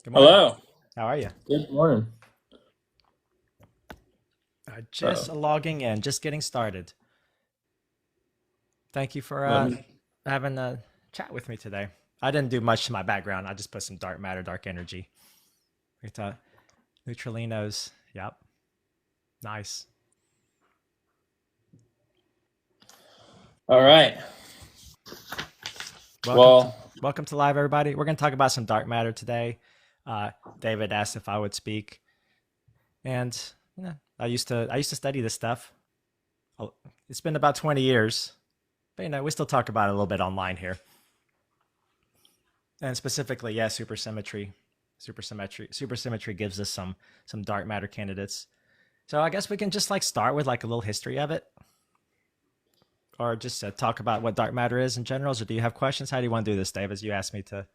Good morning. Hello. How are you? Good morning. Just Uh, logging in, just getting started. Thank you for let me. having a chat with me today. I didn't do much to my background. I just put some dark matter, dark energy. It's Neutralinos. Yep. Nice. All right. Welcome to Well, welcome to live, everybody. We're going to talk about some dark matter today. Uh, David asked if I would speak, and I used to study this stuff. Oh, it's been about 20 years, but we still talk about it a little bit online here. And specifically, yeah, supersymmetry. Supersymmetry gives us some dark matter candidates. So I guess we can just like start with like a little history of it, or just talk about what dark matter is in general. So do you have questions? How do you want to do this, Dave? As you asked me to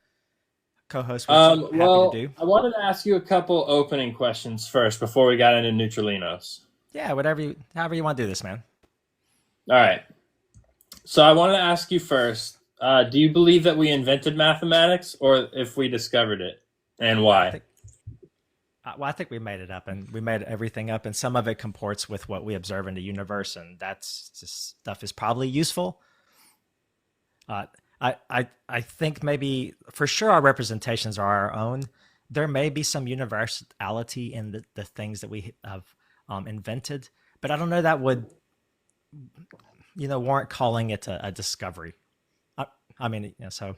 co-host with you, happy to do. I wanted to ask you a couple opening questions first before we got into Neutralinos. Yeah, however you want to do this, man. All right. So I wanted to ask you first. Do you believe that we invented mathematics, or if we discovered it, and I why? think I think we made it up, and we made everything up, and some of it comports with what we observe in the universe, and that's just stuff is probably useful. Uh, I think maybe for sure our representations are our own. There may be some universality in the things that we have invented, but I don't know that would warrant calling it a discovery. I, I mean, so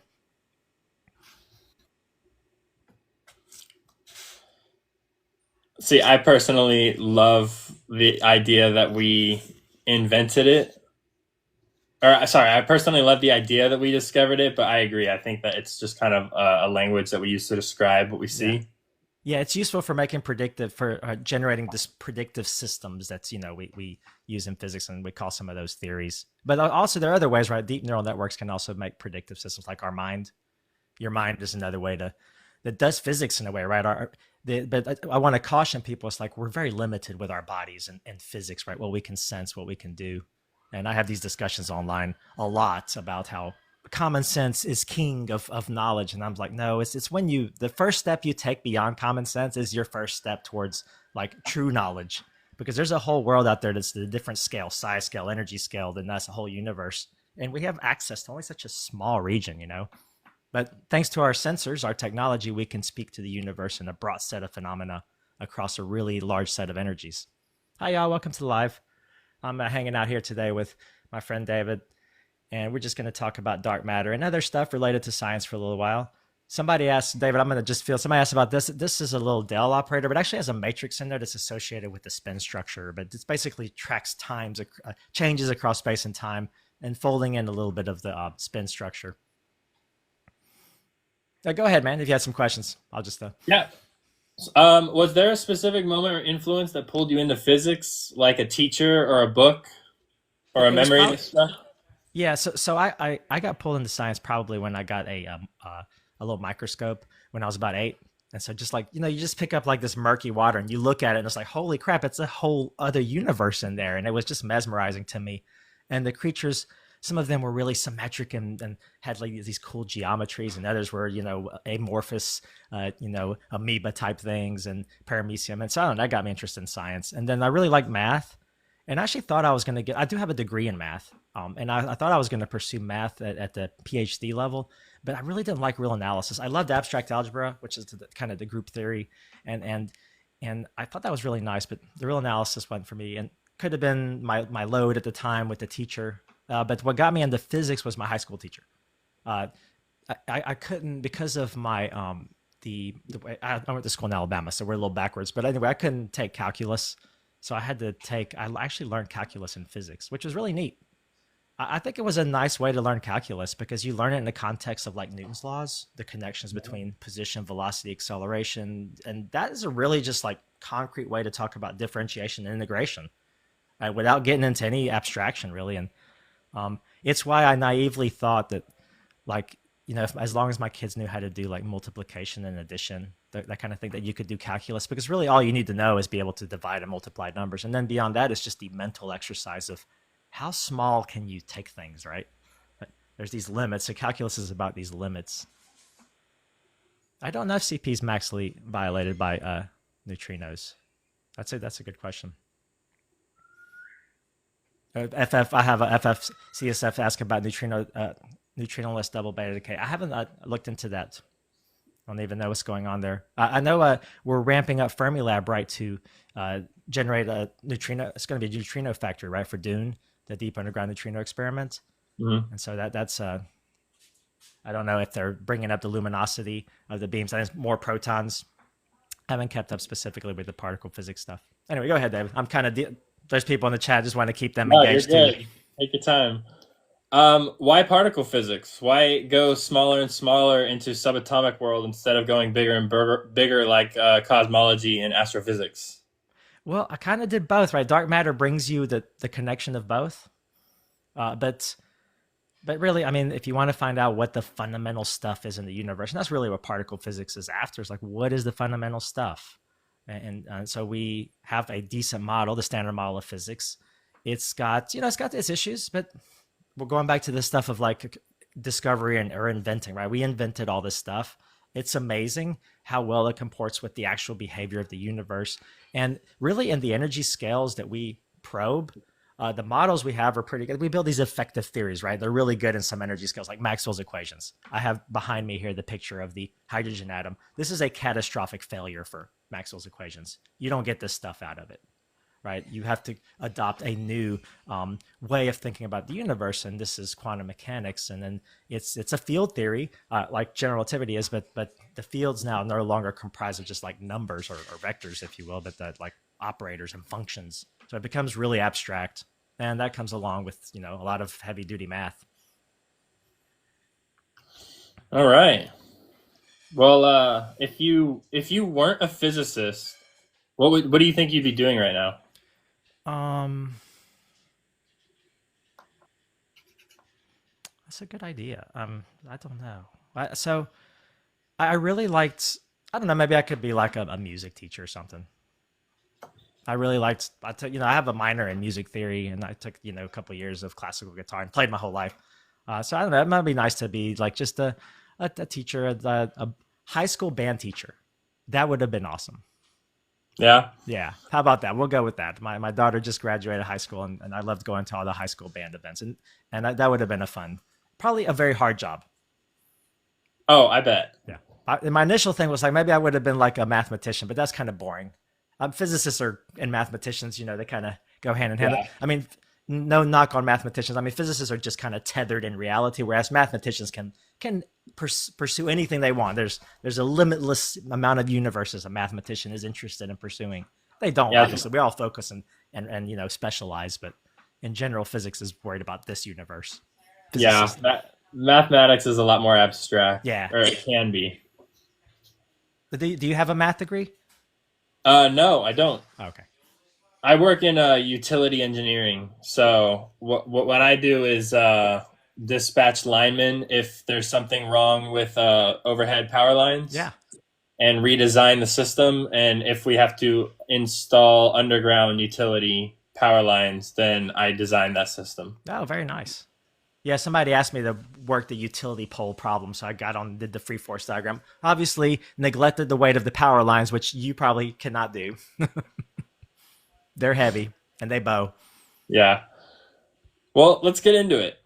See, I personally love the idea that we invented it. Or sorry, I personally love the idea that we discovered it, but I agree. I think that it's just kind of a language that we use to describe what we yeah, see. yeah, it's useful for making predictive for generating this predictive systems that's we use in physics and we call some of those theories. But also there are other ways, right? Deep neural networks can also make predictive systems like our mind. Your mind is another way to that does physics in a way, right? But I want to caution people. It's like we're very limited with our bodies and physics, right? What we can sense, what we can do. And I have these discussions online a lot about how common sense is king of knowledge. And I'm like, no, it's when the first step you take beyond common sense is your first step towards like true knowledge. Because there's a whole world out there that's the different scale, size scale, energy scale, then that's a whole universe. And we have access to only such a small region. But thanks to our sensors, our technology, we can speak to the universe in a broad set of phenomena across a really large set of energies. Hi, y'all. Welcome to the live. I'm hanging out here today with my friend David, and we're just going to talk about dark matter and other stuff related to science for a little while. Somebody asked, David, I'm going to just feel, somebody asked about this. This is a little Dell operator, but actually has a matrix in there that's associated with the spin structure, but it basically tracks changes across space and time and folding in a little bit of the spin structure. Go ahead, man. If you had some questions, I'll just. Yeah. Was there a specific moment or influence that pulled you into physics, like a teacher or a book or a It was memory probably that stuck? yeah. So I got pulled into science probably when I got a little microscope when I was about 8. And so just like you just pick up like this murky water and you look at it and it's like holy crap, it's a whole other universe in there, and it was just mesmerizing to me. And the creatures, some of them were really symmetric and had like these cool geometries, and others were amorphous, amoeba type things and paramecium. And so I don't know, that got me interested in science. And then I really liked math, and I actually thought I was going to I do have a degree in math. And I thought I was going to pursue math at the PhD level, but I really didn't like real analysis. I loved abstract algebra, which is kind of the group theory, and and and I thought that was really nice. But the real analysis wasn't for me, and could have been my load at the time with the teacher. But what got me into physics was my high school teacher. Uh, I couldn't because of my the way I went to school in Alabama, so we're a little backwards. But anyway, I couldn't take calculus, so I had to take. I actually learned calculus in physics, which was really neat. I think it was a nice way to learn calculus because you learn it in the context of like Newton's laws, the connections between position, velocity, acceleration, and that is a really just like concrete way to talk about differentiation and integration without getting into any abstraction really. And it's why I naively thought that like as long as my kids knew how to do like multiplication and addition, that kind of thing, that you could do calculus, because really all you need to know is be able to divide and multiply numbers, and then beyond that is just the mental exercise of how small can you take things, right? There's these limits. So calculus is about these limits. I don't know if CP is maximally violated by neutrinos. That's a good question. FF, I have a FF CSF asking about neutrinoless double beta decay. I haven't looked into that. I don't even know what's going on there. I know we're ramping up Fermilab, right, to generate a neutrino. It's going to be a neutrino factory, right, for Dune, the deep underground neutrino experiment. Mm-hmm. And so that's I don't know if they're bringing up the luminosity of the beams. I think more protons. I haven't kept up specifically with the particle physics stuff. Anyway, go ahead, David. I'm kind of there's people in the chat. Just want to keep them No, you're engaged too. good. Take your time. Why particle physics? Why go smaller and smaller into subatomic world instead of going bigger and bigger like cosmology and astrophysics? Well, I kind of did both, right? Dark matter brings you the connection of both, but really, I mean, if you want to find out what the fundamental stuff is in the universe, and that's really what particle physics is after, is like, what is the fundamental stuff? And so we have a decent model, the standard model of physics. It's got, it's got its issues, but we're going back to this stuff of like discovery or inventing, right? We invented all this stuff. It's amazing how well it comports with the actual behavior of the universe. And really, in the energy scales that we probe, the models we have are pretty good. We build these effective theories, right? They're really good in some energy scales, like Maxwell's equations. I have behind me here the picture of the hydrogen atom. This is a catastrophic failure for Maxwell's equations. You don't get this stuff out of it, right? You have to adopt a new way of thinking about the universe, and this is quantum mechanics. And then it's a field theory, like general relativity is, but the fields now no longer comprised of just like numbers or vectors, if you will, but that like operators and functions. So it becomes really abstract, and that comes along with a lot of heavy duty math. All right. Well, if you weren't a physicist, what do you think you'd be doing right now? Um, that's a good idea. I don't know. So I really liked. I don't know. Maybe I could be like a music teacher or something. I really liked. I have a minor in music theory, and I took a couple of years of classical guitar and played my whole life. So I don't know. It might be nice to be like just a teacher, a high school band teacher. That would have been awesome. Yeah. Yeah. How about that? We'll go with that. My daughter just graduated high school, and I loved going to all the high school band events, and that would have been a fun, probably a very hard job. Oh, I bet. Yeah. My initial thing was like maybe I would have been like a mathematician, but that's kind of boring. Physicists and mathematicians, they kind of go hand in hand. Yeah. I mean, no knock on mathematicians. I mean, physicists are just kind of tethered in reality, whereas mathematicians can pursue anything they want. There's a limitless amount of universes a mathematician is interested in pursuing. They don't, Yeah. obviously. We all focus and specialize, but in general, physics is worried about this universe. Yeah. Physicists, Mathematics is a lot more abstract. yeah. Or it can be. Do you have a math degree? No, I don't. Okay. I work in utility engineering. So what I do is dispatch linemen if there's something wrong with overhead power lines. Yeah. And redesign the system. And if we have to install underground utility power lines, then I design that system. Oh, very nice. Yeah, somebody asked me to work the utility pole problem, so I got on and did the free force diagram. Obviously, neglected the weight of the power lines, which you probably cannot do. They're heavy and they bow. Yeah. Well, let's get into it.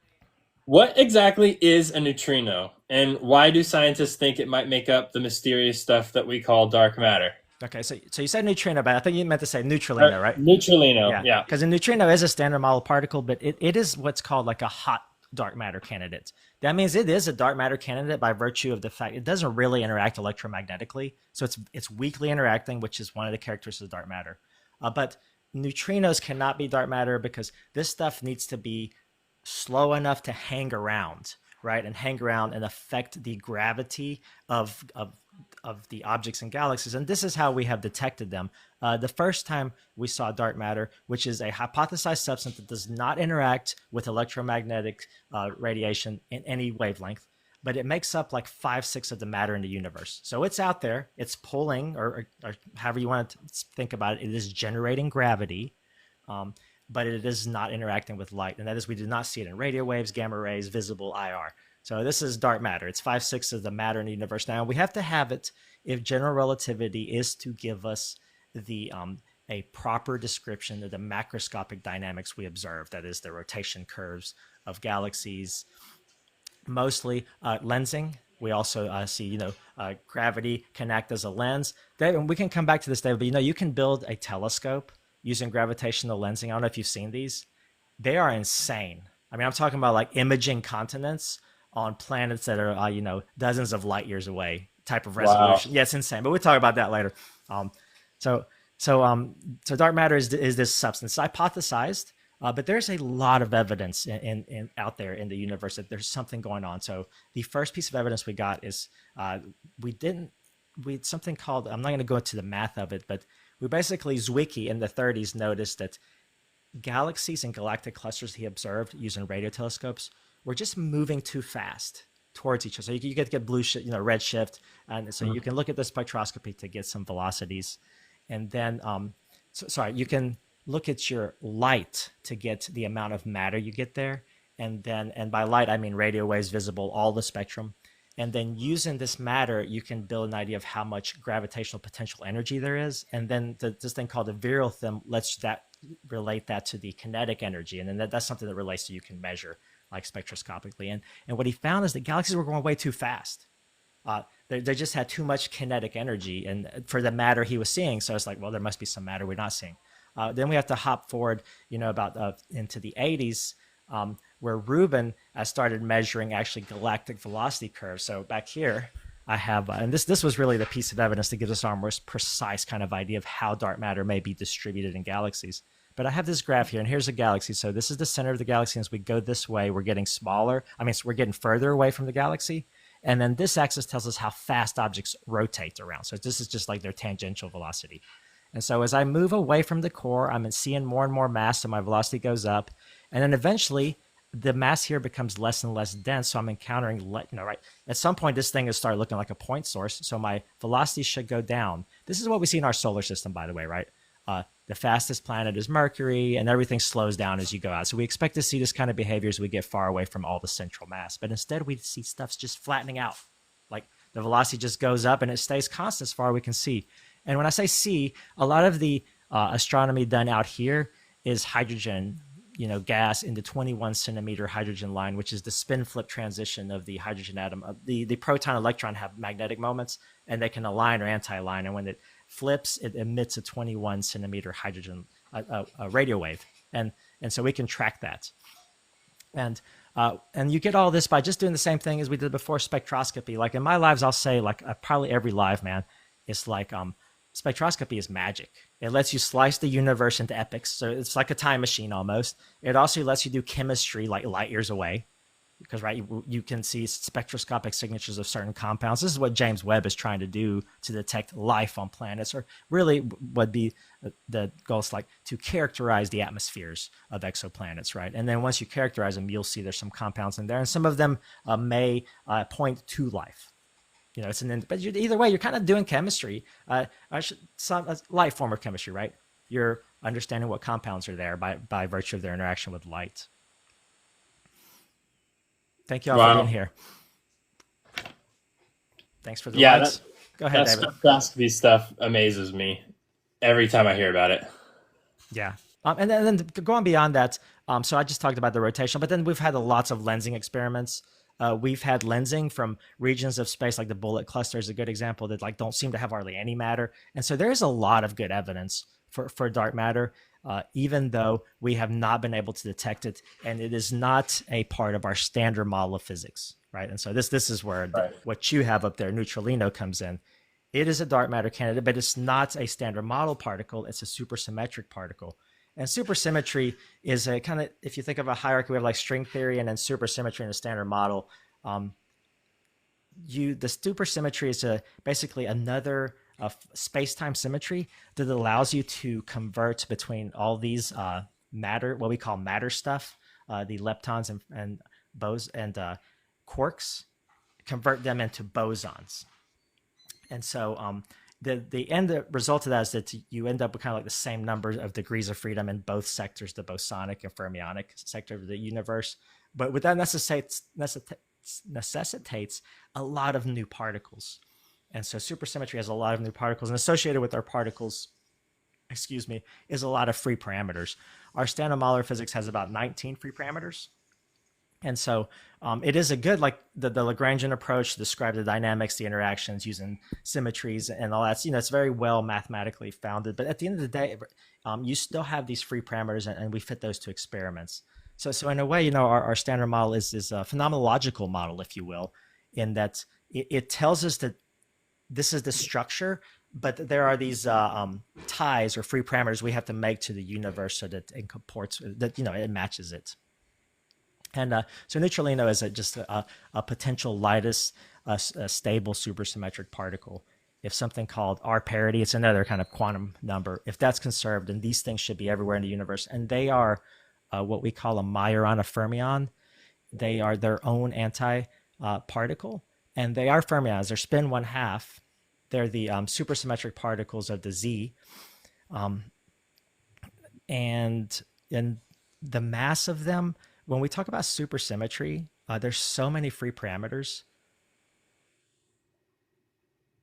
What exactly is a neutrino, and why do scientists think it might make up the mysterious stuff that we call dark matter? Okay, so you said neutrino, but I think you meant to say neutralino, right? Neutralino, Yeah, yeah. because a neutrino is a standard model particle, but it is what's called like a hot dark matter candidate. That means it is a dark matter candidate by virtue of the fact it doesn't really interact electromagnetically, so it's weakly interacting, which is one of the characteristics of dark matter. But neutrinos cannot be dark matter because this stuff needs to be slow enough to hang around, right, and hang around and affect the gravity of the objects in galaxies. And this is how we have detected them. The first time we saw dark matter, which is a hypothesized substance that does not interact with electromagnetic radiation in any wavelength, but it makes up like 5/6 of the matter in the universe. So it's out there, it's pulling, or however you want to think about it, it is generating gravity, but it is not interacting with light. And that is, we do not see it in radio waves, gamma rays, visible IR. So this is dark matter. It's 5/6 of the matter in the universe. Now we have to have it if general relativity is to give us the a proper description of the macroscopic dynamics we observe. That is the rotation curves of galaxies, mostly lensing. We also see, gravity can act as a lens. And we can come back to this, David, but you can build a telescope using gravitational lensing. I don't know if you've seen these. They are insane. I mean, I'm talking about like imaging continents on planets that are, dozens of light years away type of Wow. resolution. Yeah, it's insane, but we'll talk about that later. Um, so, so dark matter is this substance. It's hypothesized, but there's a lot of evidence in out there in the universe that there's something going on. So the first piece of evidence we got is we didn't we something called, I'm not going to go into the math of it, but we basically Zwicky in the 30s noticed that galaxies and galactic clusters he observed using radio telescopes were just moving too fast towards each other. So you get blue, red shift, and so you can look at the spectroscopy to get some velocities, and then you can look at your light to get the amount of matter you get there, and by light I mean radio waves visible, all the spectrum, and then using this matter you can build an idea of how much gravitational potential energy there is, and then this thing called the virial thing lets that relate that to the kinetic energy, and then that's something that relates to you can measure like spectroscopically. And what he found is that galaxies were going way too fast. They just had too much kinetic energy and for the matter he was seeing. So it's like, well, there must be some matter we're not seeing. Then we have to hop forward, about into the 80s, where Rubin started measuring actually galactic velocity curves. So back here, I have, and this was really the piece of evidence that gives us our most precise kind of idea of how dark matter may be distributed in galaxies. But I have this graph here, and here's a galaxy. So this is the center of the galaxy. As we go this way, we're getting smaller. So we're getting further away from the galaxy. And then this axis tells us how fast objects rotate around. So this is just like their tangential velocity. And so as I move away from the core, I'm seeing more and more mass, so my velocity goes up. And then eventually, the mass here becomes less and less dense, so I'm encountering, right? At some point, this thing is starting looking like a point source, so my velocity should go down. This is what we see in our solar system, by the way, right? The fastest planet is Mercury, and everything slows down as you go out. So we expect to see this kind of behavior as we get far away from all the central mass. But instead, we see stuff's just flattening out. Like the velocity just goes up, and it stays constant as far as we can see. And when I say see, a lot of the astronomy done out here is hydrogen, gas in the 21 centimeter hydrogen line, which is the spin flip transition of the hydrogen atom. The proton electron have magnetic moments, and they can align or anti-align. And when it flips, it emits a 21 centimeter hydrogen radio wave, and so we can track that. And you get all this by just doing the same thing as we did before, spectroscopy. Like in my lives, I'll say probably every live, man, it's like spectroscopy is magic. It lets you slice the universe into epochs, so it's like a time machine almost. It also lets you do chemistry like light years away, because right, you can see spectroscopic signatures of certain compounds. This is what James Webb is trying to do to detect life on planets, or really would be the goal is like to characterize the atmospheres of exoplanets, right? And then once you characterize them, you'll see there's some compounds in there, and some of them may point to life. But either way, you're kind of doing chemistry, some light form of chemistry, right? You're understanding what compounds are there by virtue of their interaction with light. Thank you all for being here. Thanks for the likes. Go ahead, David. Spectroscopy stuff amazes me every time I hear about it. Yeah. And then going beyond that, so I just talked about the rotation, but then we've had lots of lensing experiments. We've had lensing from regions of space, like the bullet cluster is a good example, that don't seem to have hardly any matter. And so there's a lot of good evidence for dark matter, even though we have not been able to detect it, and it is not a part of our standard model of physics, right? And so this is where what you have up there, Neutralino, comes in. It is a dark matter candidate, but it's not a standard model particle. It's a supersymmetric particle. And supersymmetry is a kind of, if you think of a hierarchy, we have like string theory and then supersymmetry in a standard model. The supersymmetry is basically another space-time symmetry that allows you to convert between all these matter, what we call matter stuff, the leptons and quarks, convert them into bosons. And so the end result of that is that you end up with kind of like the same number of degrees of freedom in both sectors, the bosonic and fermionic sector of the universe. But would that necessitates a lot of new particles. And so supersymmetry has a lot of new particles, and associated with our particles, excuse me, is a lot of free parameters. Our standard model of physics has about 19 free parameters. And so it is a good, like the Lagrangian approach to describe the dynamics, the interactions using symmetries and all that. It's very well mathematically founded. But at the end of the day, you still have these free parameters, and we fit those to experiments. So in a way, our standard model is a phenomenological model, if you will, in that it tells us that this is the structure, but there are these ties or free parameters we have to make to the universe so that it comports, that it matches it. And so neutralino is just a potential lightest, stable supersymmetric particle. If something called R parity, it's another kind of quantum number. If that's conserved, then these things should be everywhere in the universe. And they are what we call a Majorana fermion. They are their own anti-particle. And they are fermions. They're spin 1/2. They're the supersymmetric particles of the Z. And the mass of them, when we talk about supersymmetry, there's so many free parameters.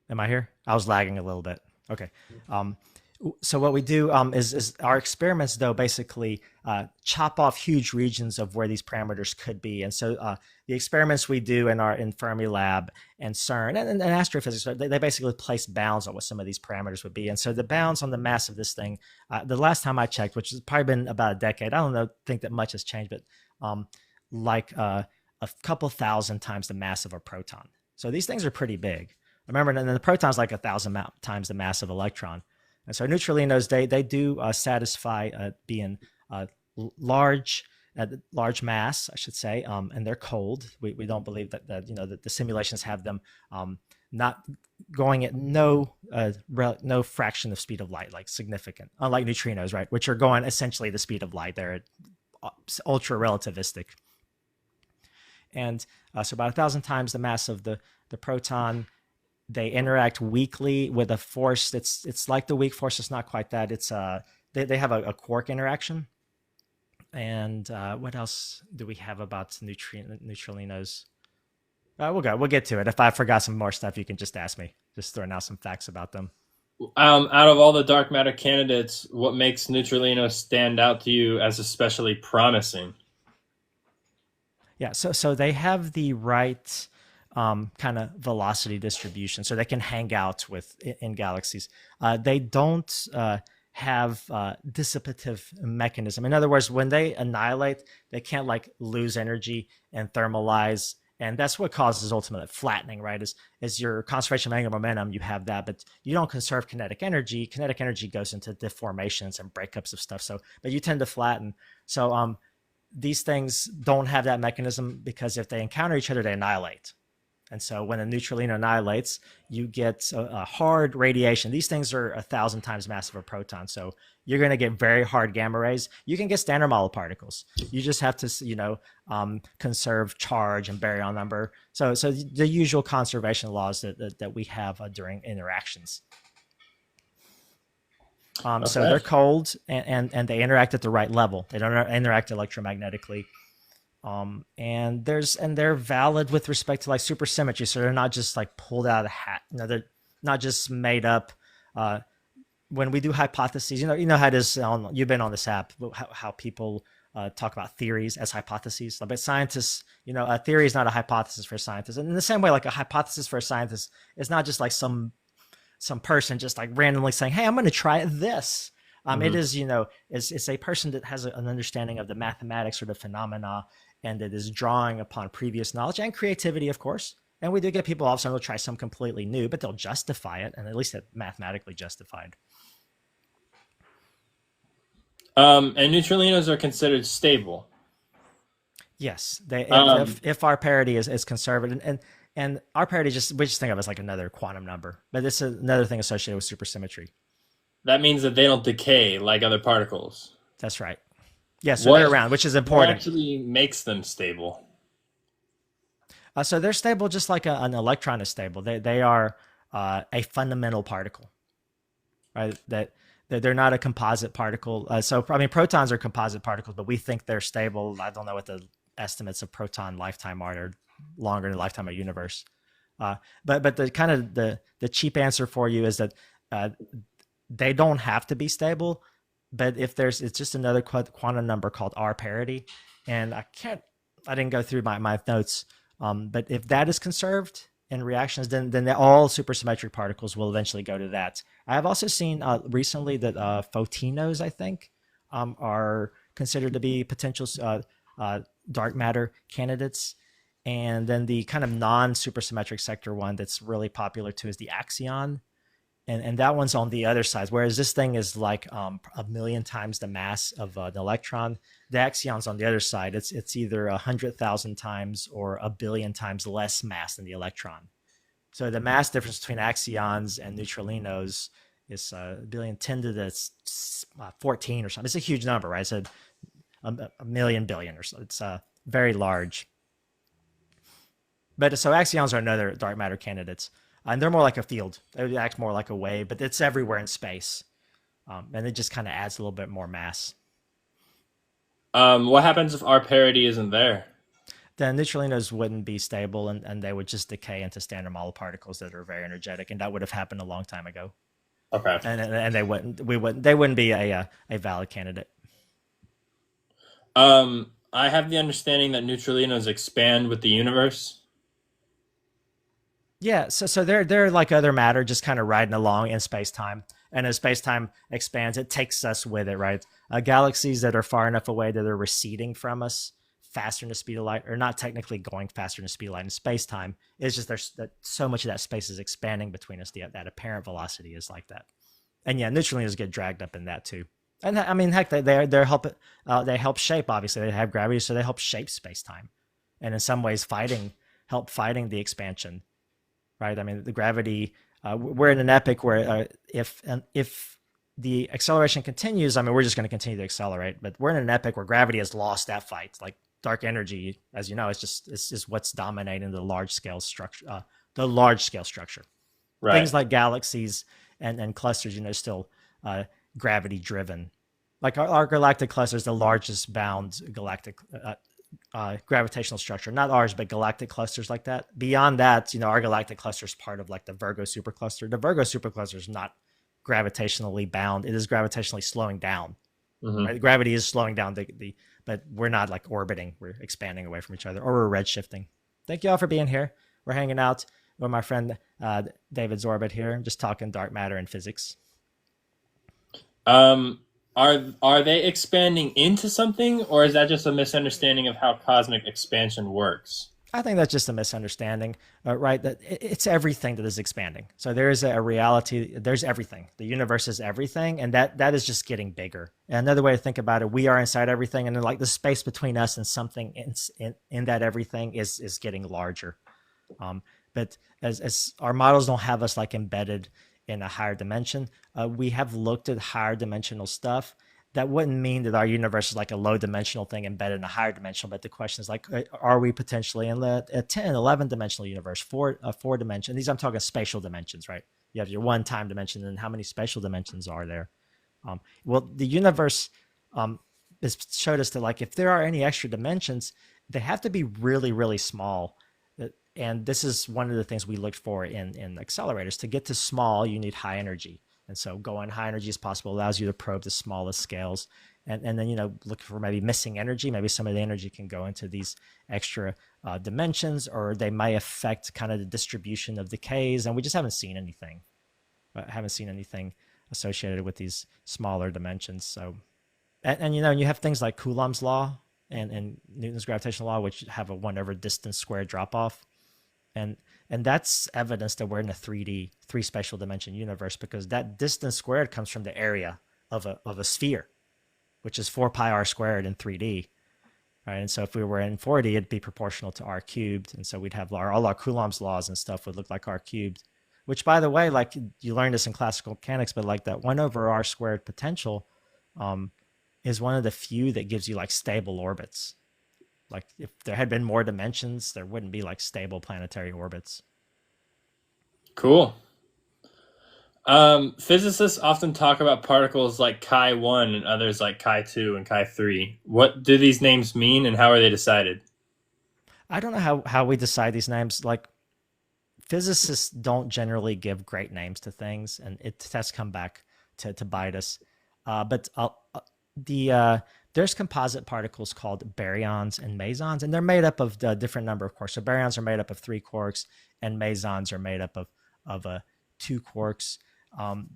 Am I here? I was lagging a little bit. Okay. So what we do is our experiments, though, basically chop off huge regions of where these parameters could be. And so the experiments we do in Fermi Lab and CERN and astrophysics, they basically place bounds on what some of these parameters would be. And so the bounds on the mass of this thing, the last time I checked, which has probably been about a decade, I don't think that much has changed, but like a couple thousand times the mass of a proton. So these things are pretty big. Remember, and the proton's like 1,000 times the mass of electron. And so neutralinos, they do satisfy being large mass, I should say, and they're cold. We don't believe that the simulations have them not going at no fraction of speed of light, like significant, unlike neutrinos, right, which are going essentially the speed of light. They're ultra relativistic. And so about 1,000 times the mass of the proton. They interact weakly with a force it's like the weak force. It's not quite that. It's they have a quark interaction. And what else do we have about neutralinos? We'll get to it. If I forgot some more stuff, you can just ask me. Just throwing out some facts about them. Out of all the dark matter candidates, what makes neutralinos stand out to you as especially promising? Yeah, so they have the right kind of velocity distribution, so they can hang out in galaxies. They don't have dissipative mechanism. In other words, when they annihilate, they can't like lose energy and thermalize, and that's what causes ultimate flattening, right? Is your conservation of angular momentum, you have that, but you don't conserve kinetic energy. Kinetic energy goes into deformations and breakups of stuff. But you tend to flatten. So these things don't have that mechanism because if they encounter each other, they annihilate. And so when a neutralino annihilates, you get a hard radiation. These things are 1,000 times mass of a proton. So you're going to get very hard gamma rays. You can get standard model particles. You just have to, conserve charge and baryon number. So the usual conservation laws that we have during interactions. Okay. So they're cold and they interact at the right level. They don't interact electromagnetically. And they're valid with respect to like supersymmetry. So they're not just like pulled out of the hat. They're not just made up. When we do hypotheses, you know how it is. You've been on this app. How people talk about theories as hypotheses. But scientists, a theory is not a hypothesis for a scientist. And in the same way, like a hypothesis for a scientist is not just like some person just like randomly saying, "Hey, I'm going to try this." It is, it's a person that has an understanding of the mathematics or the phenomena, and that is drawing upon previous knowledge and creativity, of course. And we do get people all of a sudden will try something completely new, but they'll justify it, and at least it's mathematically justified. And neutralinos are considered stable. Yes, if our parity is conservative, and our parity we just think of it as like another quantum number, but this is another thing associated with supersymmetry. That means that they don't decay like other particles. That's right. Yes, so they're around, which is important. What actually makes them stable? So they're stable just like an electron is stable. They are a fundamental particle, right? That they're not a composite particle. So protons are composite particles, but we think they're stable. I don't know what the estimates of proton lifetime are. They're longer than the lifetime of a universe. But the kind of the cheap answer for you is that uh, they don't have to be stable. But if there's, it's just another quantum number called R parity, and I didn't go through my notes. But if that is conserved in reactions, then all supersymmetric particles will eventually go to that. I have also seen recently that photinos, I think, are considered to be potential dark matter candidates. And then the kind of non-supersymmetric sector one that's really popular too is the axion, and that one's on the other side. Whereas this thing is like a million times the mass of an electron. The axion's on the other side. It's either 100,000 times or a billion times less mass than the electron. So the mass difference between axions and neutralinos is a billion 10 to the 14 or something. It's a huge number, right? It's a million billion or so. It's very large. But so axions are another dark matter candidates, and they're more like a field. They act more like a wave, but it's everywhere in space, and it just kind of adds a little bit more mass. What happens if our parity isn't there? Then neutralinos wouldn't be stable, and they would just decay into standard model particles that are very energetic, and that would have happened a long time ago. Okay. And they wouldn't be a valid candidate. I have the understanding that neutralinos expand with the universe. Yeah, so they're like other matter, just kind of riding along in space time. And as space time expands, it takes us with it, right? Galaxies that are far enough away that they're receding from us faster than the speed of light, or not technically going faster than the speed of light in space time. It's just there's that so much of that space is expanding between us. That apparent velocity is like that. And yeah, neutralinos get dragged up in that too. And I mean, heck, they help shape. Obviously, they have gravity, so they help shape space time, and in some ways, help fighting the expansion, right? I mean, the gravity. We're in an epoch where if the acceleration continues, I mean, we're just going to continue to accelerate. But we're in an epoch where gravity has lost that fight. Like dark energy, as you know, it's what's dominating the large scale structure. Right. Things like galaxies and clusters, still gravity driven. Like our galactic cluster is the largest bound galactic gravitational structure, not ours, but galactic clusters like that. Beyond that, our galactic cluster is part of like the Virgo supercluster. The Virgo supercluster is not gravitationally bound; it is gravitationally slowing down. Mm-hmm. Right? Gravity is slowing down but we're not like orbiting; we're expanding away from each other, or we're redshifting. Thank you all for being here. We're hanging out with my friend David Zorbit here, just talking dark matter and physics. Um, are they expanding into something, or is that just a misunderstanding of how cosmic expansion works? I think that's just a misunderstanding, right? That it's everything that is expanding. So there is a reality. There's everything. The universe is everything, and that is just getting bigger. And another way to think about it, we are inside everything, and then like the space between us and something in that everything is getting larger. But as our models don't have us like embedded in a higher dimension, we have looked at higher dimensional stuff. That wouldn't mean that our universe is like a low dimensional thing embedded in a higher dimensional, but the question is like, are we potentially in a 10, 11 dimensional universe, four dimension? These I'm talking spatial dimensions, right? You have your one time dimension, and how many spatial dimensions are there? Well, the universe has showed us that like if there are any extra dimensions, they have to be really, really small. And this is one of the things we looked for in accelerators. To get to small, you need high energy. And so going high energy as possible allows you to probe the smallest scales. And then, look for maybe missing energy. Maybe some of the energy can go into these extra dimensions, or they may affect kind of the distribution of decays. And we just haven't seen anything. Associated with these smaller dimensions. So, and you have things like Coulomb's law and Newton's gravitational law, which have a 1/distance squared drop off. And that's evidence that we're in a 3D, three spatial dimension universe, because that distance squared comes from the area of a sphere, which is 4 pi r squared in 3D. Right? And so if we were in 4D, it'd be proportional to r cubed. And so we'd have all our Coulomb's laws and stuff would look like r cubed, which, by the way, like you learned this in classical mechanics, but like that 1/r² potential is one of the few that gives you like stable orbits. Like if there had been more dimensions, there wouldn't be like stable planetary orbits. Cool. Physicists often talk about particles like Chi-1 and others like Chi-2 and Chi-3. What do these names mean, and how are they decided? I don't know how we decide these names. Like physicists don't generally give great names to things, and it has come back to bite us. But the there's composite particles called baryons and mesons, and they're made up of a different number of quarks. So baryons are made up of 3 quarks, and mesons are made up of 2 quarks. Um,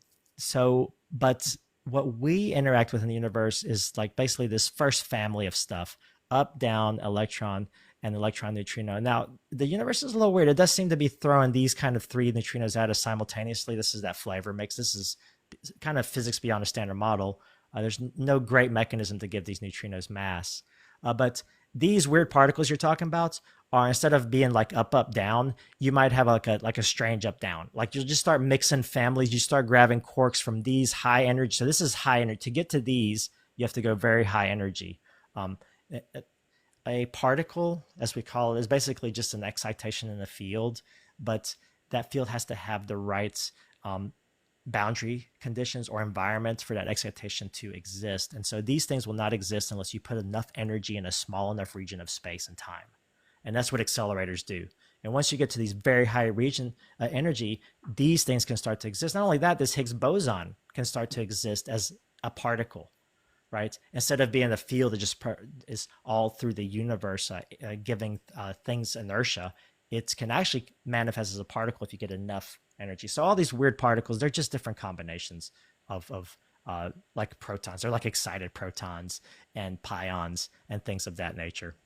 but what we interact with in the universe is like basically this first family of stuff: up, down, electron, and electron neutrino. Now, the universe is a little weird. It does seem to be throwing these kind of 3 neutrinos at us simultaneously. This is that flavor mix. This is kind of physics beyond a standard model. There's no great mechanism to give these neutrinos mass. But these weird particles you're talking about are, instead of being like up, up, down, you might have like a strange up, down. Like you'll just start mixing families. You start grabbing quarks from these high energy. So this is high energy. To get to these, you have to go very high energy. Um, a particle, as we call it, is basically just an excitation in a field, but that field has to have the right boundary conditions or environment for that excitation to exist. And so these things will not exist unless you put enough energy in a small enough region of space and time. And that's what accelerators do. And once you get to these very high region energy, these things can start to exist. Not only that, this Higgs boson can start to exist as a particle, right? Instead of being a field that just is all through the universe, giving things inertia, it can actually manifest as a particle if you get enough energy. So all these weird particles, they're just different combinations of like protons. They're like excited protons and pions and things of that nature.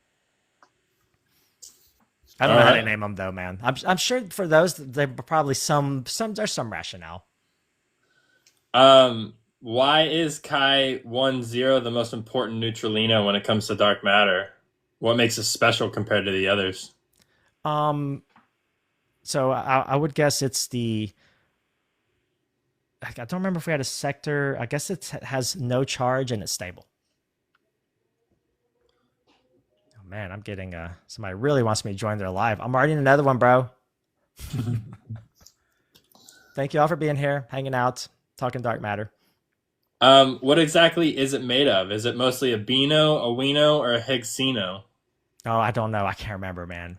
I don't All know how to right. name them though, man. I'm sure for those, they probably there's some rationale. Why is Chi 10 the most important neutralino when it comes to dark matter? What makes it special compared to the others? Um, so I would guess it's the I don't remember if we had a sector. I guess it has no charge and it's stable. Oh man, I'm getting somebody really wants me to join their live. I'm already in another one, bro. Thank you all for being here, hanging out, talking dark matter. What exactly is it made of? Is it mostly a Beano, a Wino, or a Higgsino? Oh, I don't know. I can't remember, man.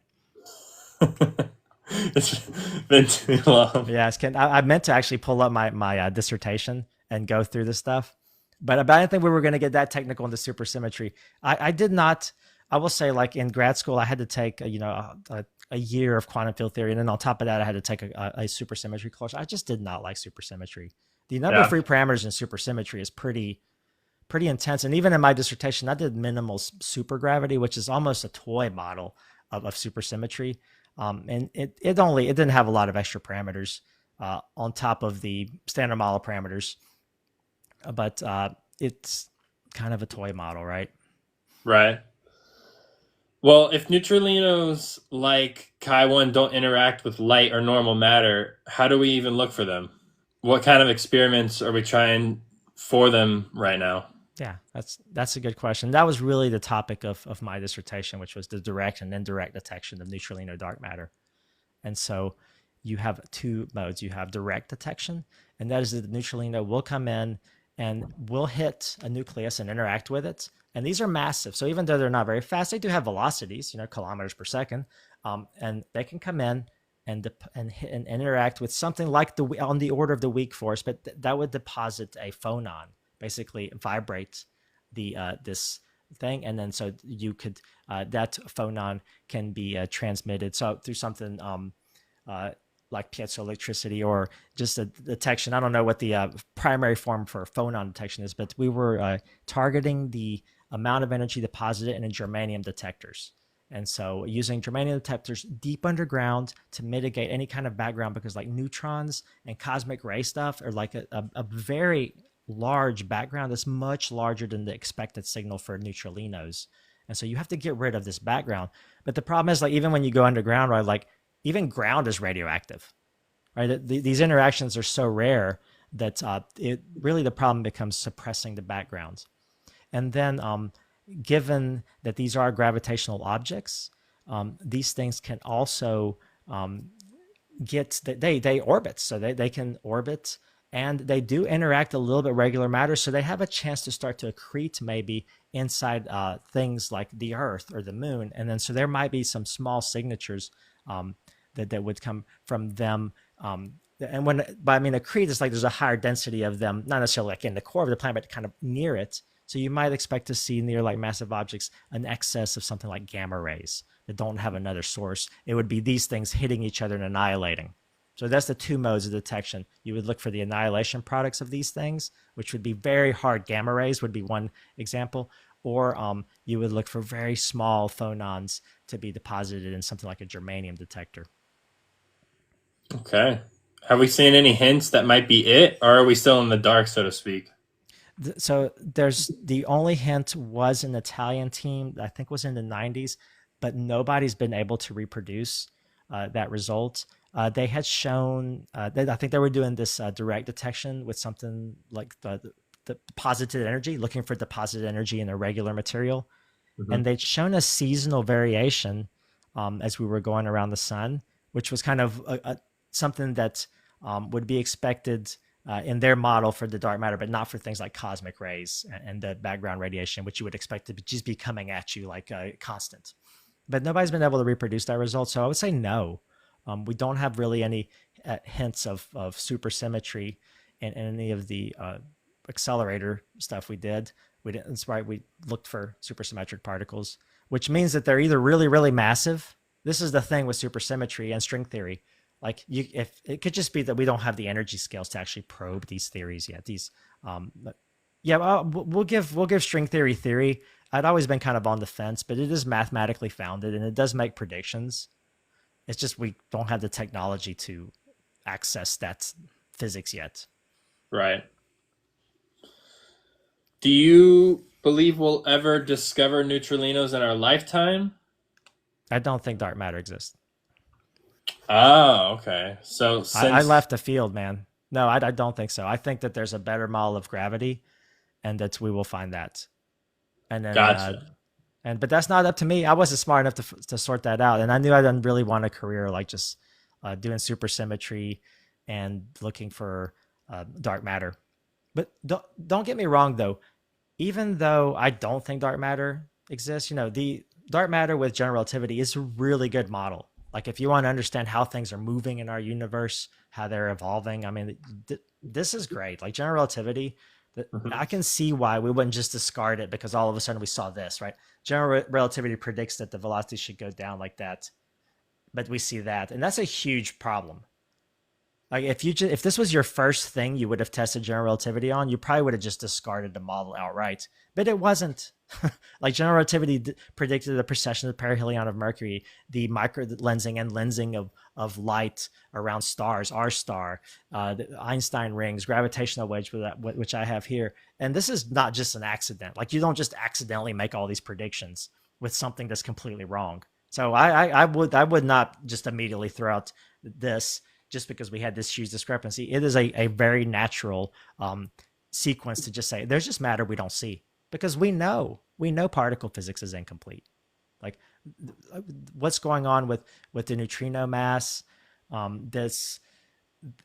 It's been too long. Yeah, I meant to actually pull up my dissertation and go through this stuff, but I didn't think we were going to get that technical into supersymmetry. I did not. I will say, like in grad school, I had to take a year of quantum field theory, and then on top of that, I had to take a supersymmetry course. I just did not like supersymmetry. The number of Yeah. free parameters in supersymmetry is pretty intense. And even in my dissertation, I did minimal supergravity, which is almost a toy model of supersymmetry. And it didn't have a lot of extra parameters on top of the standard model parameters, but it's kind of a toy model, right? Right. Well, if neutralinos like Chi 1 don't interact with light or normal matter, how do we even look for them? What kind of experiments are we trying for them right now? Yeah, that's a good question. That was really the topic of my dissertation, which was the direct and indirect detection of neutralino dark matter. And so you have 2 modes. You have direct detection, and that is that the neutralino will come in and will hit a nucleus and interact with it. And these are massive. So even though they're not very fast, they do have velocities, kilometers per second, and they can come in and interact with something like on the order of the weak force, but that would deposit a phonon, basically vibrate the this thing, and then so you could that phonon can be transmitted so through something uh, like piezoelectricity or just a detection. I don't know what the primary form for phonon detection is, but we were targeting the amount of energy deposited in germanium detectors. And so using germanium detectors deep underground to mitigate any kind of background, because like neutrons and cosmic ray stuff are like a very large background that's much larger than the expected signal for neutralinos. And so you have to get rid of this background. But the problem is, like, even when you go underground, right, like even ground is radioactive, right? These interactions are so rare that it really, the problem becomes suppressing the background. And then given that these are gravitational objects, these things can also they orbit. So they can orbit and they do interact a little bit regular matter, so they have a chance to start to accrete maybe inside things like the Earth or the Moon, and then so there might be some small signatures that would come from them. And but I mean, accrete is like there's a higher density of them, not necessarily like in the core of the planet, but kind of near it. So you might expect to see near like massive objects an excess of something like gamma rays that don't have another source. It would be these things hitting each other and annihilating. So that's the two modes of detection. You would look for the annihilation products of these things, which would be very hard. Gamma rays would be one example. Or you would look for very small phonons to be deposited in something like a germanium detector. Okay. Have we seen any hints that might be it, or are we still in the dark, so to speak? So there's the only hint was an Italian team, I think was in the 90s, but nobody's been able to reproduce that result. They had shown, I think they were doing this direct detection with something like the deposited energy, looking for deposited energy in a regular material. Mm-hmm. And they'd shown a seasonal variation as we were going around the sun, which was kind of something that would be expected in their model for the dark matter, but not for things like cosmic rays and the background radiation, which you would expect to just be coming at you like constant. But nobody's been able to reproduce that result. So I would say no. We don't have really any hints of supersymmetry in any of the accelerator stuff we did. We didn't. That's right. We looked for supersymmetric particles, which means that they're either really, really massive. This is the thing with supersymmetry and string theory. Like if it could just be that we don't have the energy scales to actually probe these theories yet. Yeah, we'll give string theory. I'd always been kind of on the fence, but it is mathematically founded and it does make predictions. It's just we don't have the technology to access that physics yet. Right. Do you believe we'll ever discover neutralinos in our lifetime? I don't think dark matter exists. Oh, okay. So I since left the field, man. No, I don't think so. I think that there's a better model of gravity, and that we will find that. And then, gotcha. but that's not up to me. I wasn't smart enough to sort that out, and I knew I didn't really want a career like just doing supersymmetry and looking for dark matter. But don't get me wrong though. Even though I don't think dark matter exists, the dark matter with general relativity is a really good model. Like if you want to understand how things are moving in our universe, how they're evolving, I mean, this is great. Like general relativity, Mhm. I can see why we wouldn't just discard it because all of a sudden we saw this, right? General relativity predicts that the velocity should go down like that, but we see that, and that's a huge problem. Like if this was your first thing you would have tested general relativity on, you probably would have just discarded the model outright. But it wasn't. Like general relativity predicted the precession of the perihelion of Mercury, the micro lensing and lensing of light around stars, our star, the Einstein rings, gravitational waves, which I have here. And this is not just an accident. Like you don't just accidentally make all these predictions with something that's completely wrong. So I would not just immediately throw out this just because we had this huge discrepancy. It is a very natural sequence to just say there's just matter we don't see because we know particle physics is incomplete. Like what's going on with the neutrino mass? This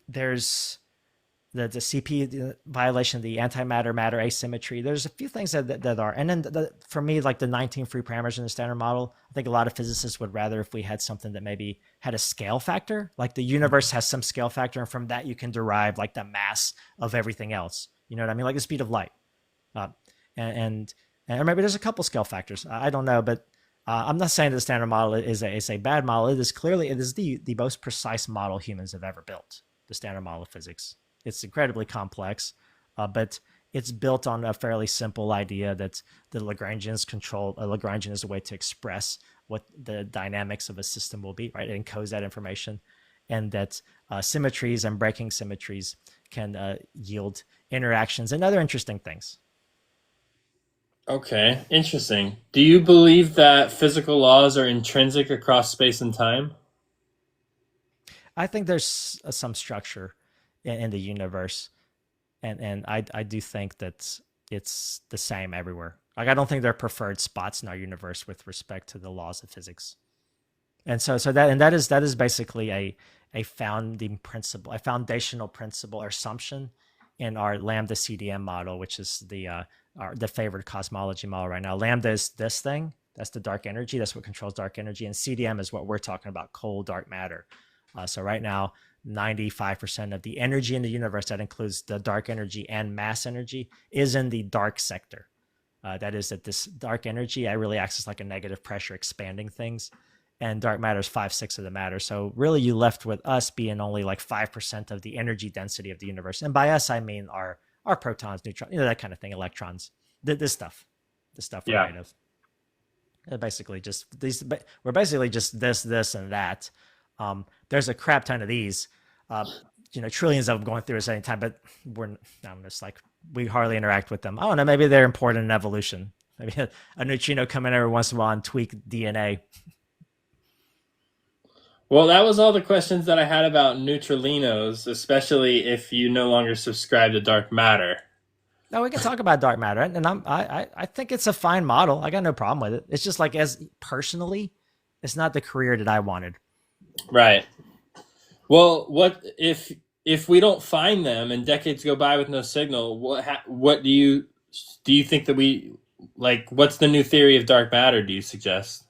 there's the CP violation of the antimatter matter asymmetry. There's a few things that are, and then for me, like the 19 free parameters in the standard model, I think a lot of physicists would rather if we had something that maybe had a scale factor, like the universe has some scale factor, and from that you can derive like the mass of everything else. You know what I mean? Like the speed of light, uh, and or maybe there's a couple scale factors. I don't know, but I'm not saying that the standard model is a bad model. It is the most precise model humans have ever built. The standard model of physics. It's incredibly complex, but it's built on a fairly simple idea that the Lagrangians control. A Lagrangian is a way to express what the dynamics of a system will be, right? It encodes that information, and that symmetries and breaking symmetries can yield interactions and other interesting things. Okay, interesting. Do you believe that physical laws are intrinsic across space and time? I think there's some structure in the universe, and I do think that it's the same everywhere. Like I don't think there are preferred spots in our universe with respect to the laws of physics. And that is basically a founding principle, a foundational principle or assumption in our lambda CDM model, which is the favored cosmology model right now. Lambda is this thing. That's the dark energy. That's what controls dark energy. And CDM is what we're talking about, cold dark matter. So right now, 95% of the energy in the universe, that includes the dark energy and mass energy, is in the dark sector. That is that this dark energy, I really acts as like a negative pressure expanding things. And dark matter is 5/6 of the matter. So really you left with us being only like 5% of the energy density of the universe. And by us, I mean our protons, neutrons, that kind of thing, electrons, this stuff, the stuff we're Yeah. made of. Basically just these, we're basically just this, and that. There's a crap ton of these, trillions of them going through at the same time, but I'm just like, we hardly interact with them. I don't know, maybe they're important in evolution. Maybe a neutrino come in every once in a while and tweak DNA. Well, that was all the questions that I had about neutralinos, especially if you no longer subscribe to dark matter. No, we can talk about dark matter, and I think it's a fine model. I got no problem with it. It's just like, as personally, it's not the career that I wanted. Right. Well, what if we don't find them and decades go by with no signal? What do you think that we like? What's the new theory of dark matter? Do you suggest?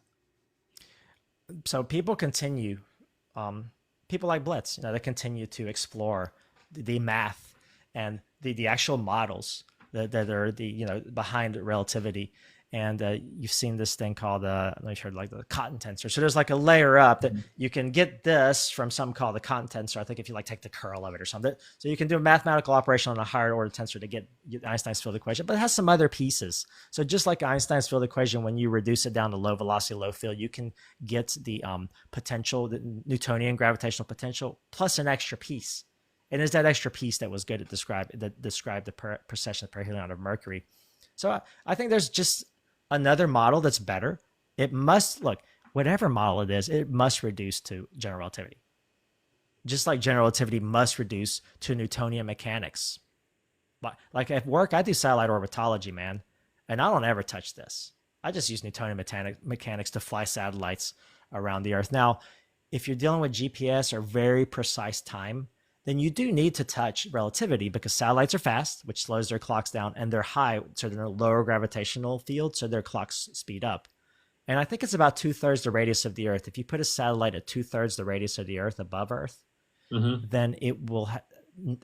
So people like Blitz, they continue to explore the math and the actual models that are behind relativity. And you've seen this thing called I've heard like the cotton tensor. So there's like a layer up that you can get this from something called the cotton tensor. I think if you like take the curl of it or something, so you can do a mathematical operation on a higher order tensor to get Einstein's field equation. But it has some other pieces. So just like Einstein's field equation, when you reduce it down to low velocity, low field, you can get the potential, the Newtonian gravitational potential, plus an extra piece. And it's that extra piece that was good at describe the precession of perihelion of Mercury. So I think there's just another model that's better. It must look, whatever model it is, it must reduce to general relativity. Just like general relativity must reduce to Newtonian mechanics. Like at work, I do satellite orbitology, man, and I don't ever touch this. I just use Newtonian mechanics to fly satellites around the Earth. Now, if you're dealing with GPS or very precise time, then you do need to touch relativity, because satellites are fast, which slows their clocks down, and they're high, so they're in a lower gravitational field, so their clocks speed up. And I think it's about 2/3 the radius of the Earth. If you put a satellite at 2/3 the radius of the Earth above Earth, then it will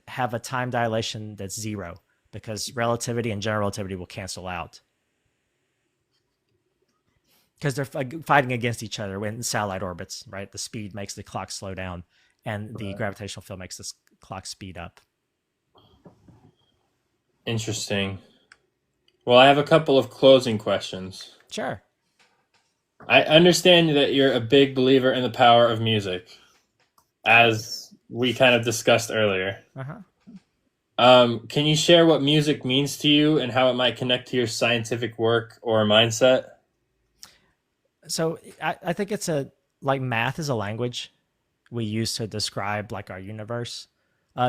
have a time dilation that's zero, because relativity and general relativity will cancel out. Because they're fighting against each other in satellite orbits, right? The speed makes the clock slow down, and the gravitational field makes this clock speed up. Interesting. Well, I have a couple of closing questions. Sure. I understand that you're a big believer in the power of music, as we kind of discussed earlier. Can you share what music means to you and how it might connect to your scientific work or mindset? So I think it's like math is a language we use to describe like our universe.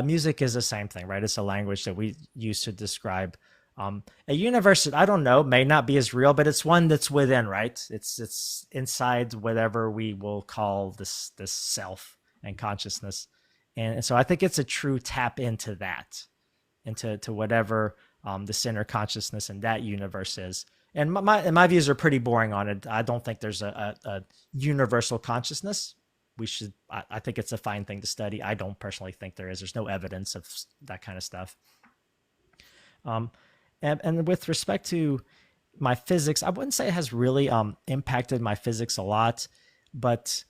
Music is the same thing, right? It's a language that we use to describe a universe that, I don't know, may not be as real, but it's one that's within, right? It's inside whatever we will call this self and consciousness. And so I think it's a true tap into that, into whatever the inner consciousness in that universe is. And my views are pretty boring on it. I don't think there's a universal consciousness. I think it's a fine thing to study. I don't personally think there is. There's no evidence of that kind of stuff. And with respect to my physics, I wouldn't say it has really impacted my physics a lot, but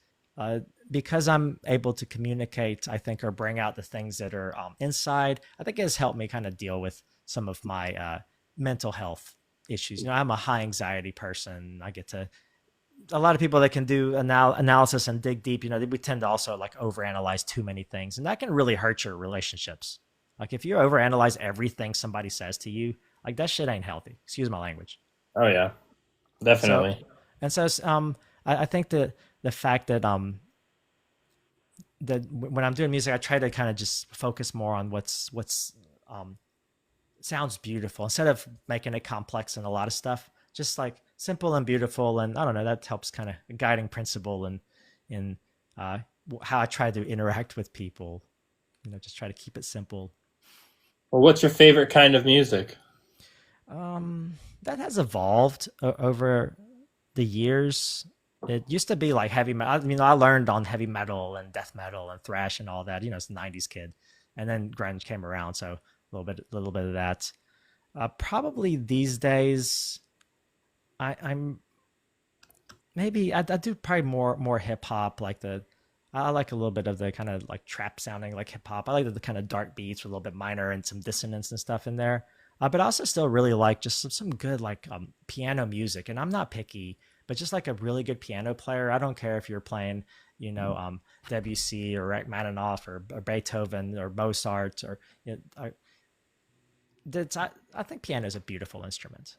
because I'm able to communicate, I think, or bring out the things that are inside, I think it has helped me kind of deal with some of my mental health issues. I'm a high anxiety person. I get to, a lot of people that can do analysis and dig deep, we tend to also like overanalyze too many things, and that can really hurt your relationships. Like if you overanalyze everything somebody says to you, like that shit ain't healthy. Excuse my language. Oh yeah, definitely. So I think that the fact that that when I'm doing music, I try to kind of just focus more on what's sounds beautiful, instead of making it complex and a lot of stuff. Just like simple and beautiful, and I don't know, that helps kind of a guiding principle in how I try to interact with people. Just try to keep it simple. Well, what's your favorite kind of music? That has evolved over the years. It used to be like heavy metal. I mean, I learned on heavy metal and death metal and thrash and all that. You know, it's a '90s kid, and then grunge came around, so a little bit of that. Probably these days, I'm maybe I do probably more hip hop, like the I like a little bit of the kind of like trap sounding like hip hop. I like the kind of dark beats with a little bit minor and some dissonance and stuff in there. But I also still really like just some good like piano music. And I'm not picky, but just like a really good piano player. I don't care if you're playing, you know, Debussy or Rachmaninoff or Beethoven or Mozart or you know, I think piano is a beautiful instrument.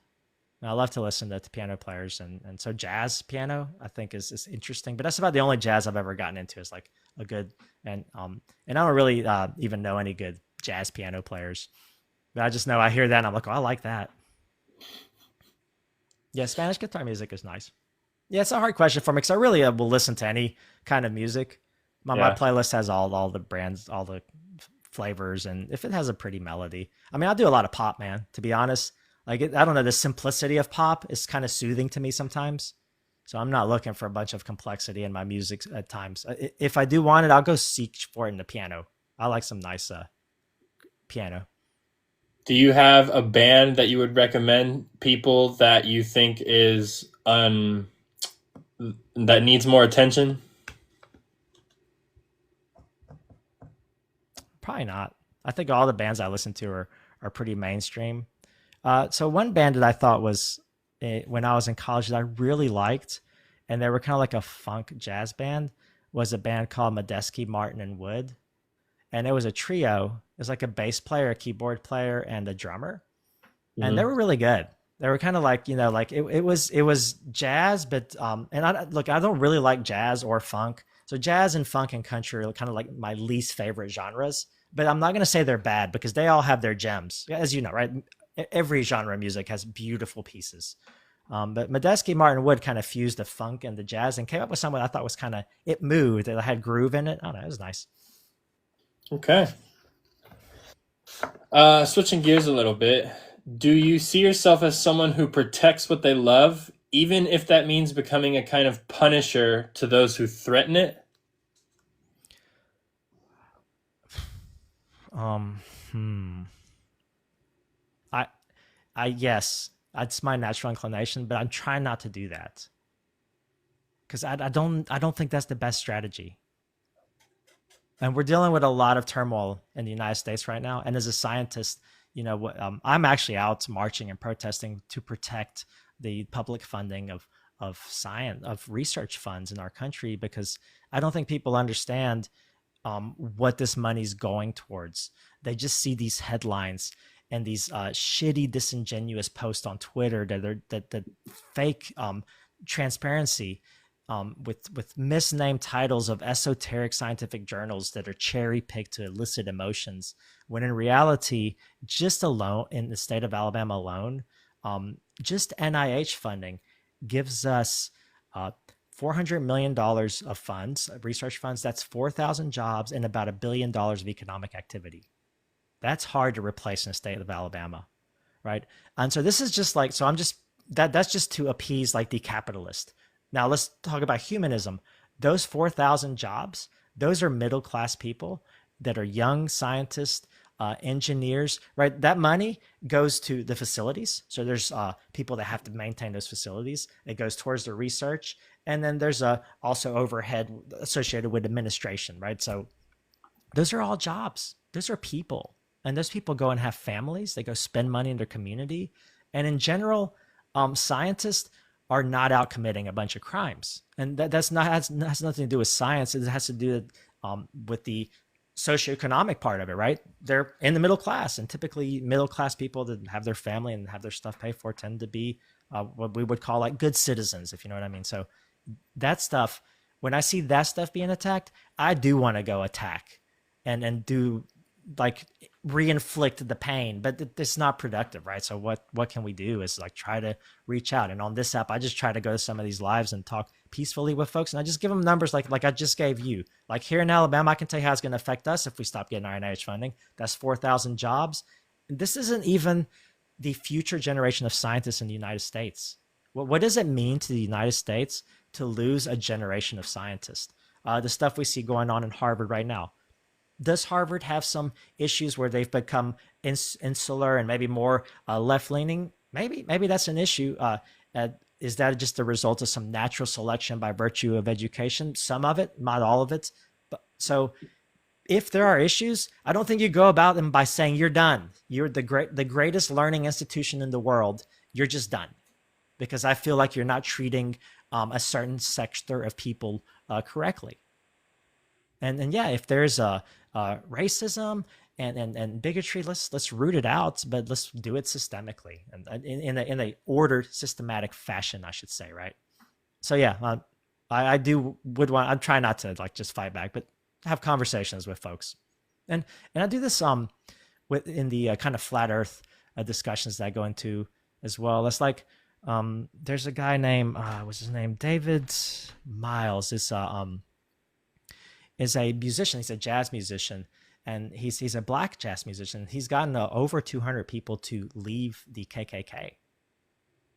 And I love to listen to piano players, and so jazz piano I think is interesting. But that's about the only jazz I've ever gotten into is like a good and I don't really even know any good jazz piano players. But I just know I hear that and I'm like, oh, I like that. Yeah, Spanish guitar music is nice. Yeah, it's a hard question for me because I really will listen to any kind of music. My Yeah. playlist has all the brands, all the flavors, and if it has a pretty melody, I mean, I do a lot of pop, man. To be honest, I don't know, the simplicity of pop is kind of soothing to me sometimes. So I'm not looking for a bunch of complexity in my music at times. If I do want it, I'll go seek for it in the piano. I like some nice piano. Do you have a band that you would recommend people that you think is that needs more attention? Probably not. I think all the bands I listen to are pretty mainstream. So one band that I thought was when I was in college that I really liked, and they were kind of like a funk jazz band, was a band called Medeski, Martin, and Wood, and it was a trio. It was like a bass player, a keyboard player, and a drummer, and they Hmm. were really good. They were kind of like like it was jazz, but and I don't really like jazz or funk. So jazz and funk and country are kind of like my least favorite genres. But I'm not going to say they're bad because they all have their gems, as you know, right? Every genre of music has beautiful pieces. But Medeski Martin Wood kind of fused the funk and the jazz and came up with something I thought was kind of it moved. It had groove in it. I don't know, it was nice. Okay. Switching gears a little bit, do you see yourself as someone who protects what they love, even if that means becoming a kind of punisher to those who threaten it? Um, hmm. I yes, that's my natural inclination, but I'm trying not to do that because I don't think that's the best strategy. And we're dealing with a lot of turmoil in the United States right now. And as a scientist, I'm actually out marching and protesting to protect the public funding of science of research funds in our country because I don't think people understand what this money's going towards. They just see these headlines and these shitty, disingenuous posts on Twitter that fake transparency with misnamed titles of esoteric scientific journals that are cherry picked to elicit emotions. When in reality, just alone in the state of Alabama alone, just NIH funding gives us $400 million of funds, research funds. That's 4,000 jobs and about $1 billion of economic activity. That's hard to replace in the state of Alabama, right? And so this is just like so. I'm just that's just to appease like the capitalist. Now let's talk about humanism. Those 4,000 jobs, those are middle class people that are young scientists, engineers, right? That money goes to the facilities. So there's people that have to maintain those facilities. It goes towards the research, and then there's also overhead associated with administration, right? So those are all jobs. Those are people. And those people go and have families. They go spend money in their community. And in general, scientists are not out committing a bunch of crimes. And that's not has nothing to do with science. It has to do with the socioeconomic part of it, right? They're in the middle class, and typically middle class people that have their family and have their stuff paid for tend to be what we would call like good citizens, if you know what I mean. So that stuff, when I see that stuff being attacked, I do want to go attack and do like re-inflict the pain, but it's not productive, right? So what can we do is like try to reach out. And on this app, I just try to go to some of these lives and talk peacefully with folks, and I just give them numbers like I just gave you. Like here in Alabama, I can tell you how it's going to affect us if we stop getting our NIH funding. That's 4,000 jobs, This isn't even the future generation of scientists in the United States. What does it mean to the United States to lose a generation of scientists? The stuff we see going on in Harvard right now. Does Harvard have some issues where they've become insular and maybe more left leaning? Maybe that's an issue. Is that just the result of some natural selection by virtue of education? Some of it, not all of it. But so if there are issues, I don't think you go about them by saying you're done. You're the greatest learning institution in the world. You're just done, because I feel like you're not treating a certain sector of people correctly. And yeah, if there's racism and bigotry, let's root it out, but let's do it systemically and in a ordered, systematic fashion, I should say, right? So yeah, I do would want. I'm trying not to like just fight back, but have conversations with folks, and I do this with in the kind of flat Earth discussions that I go into as well. It's like there's a guy named what's his name, David Miles. Is a musician. He's a jazz musician, and he's a black jazz musician. He's gotten over 200 people to leave the KKK,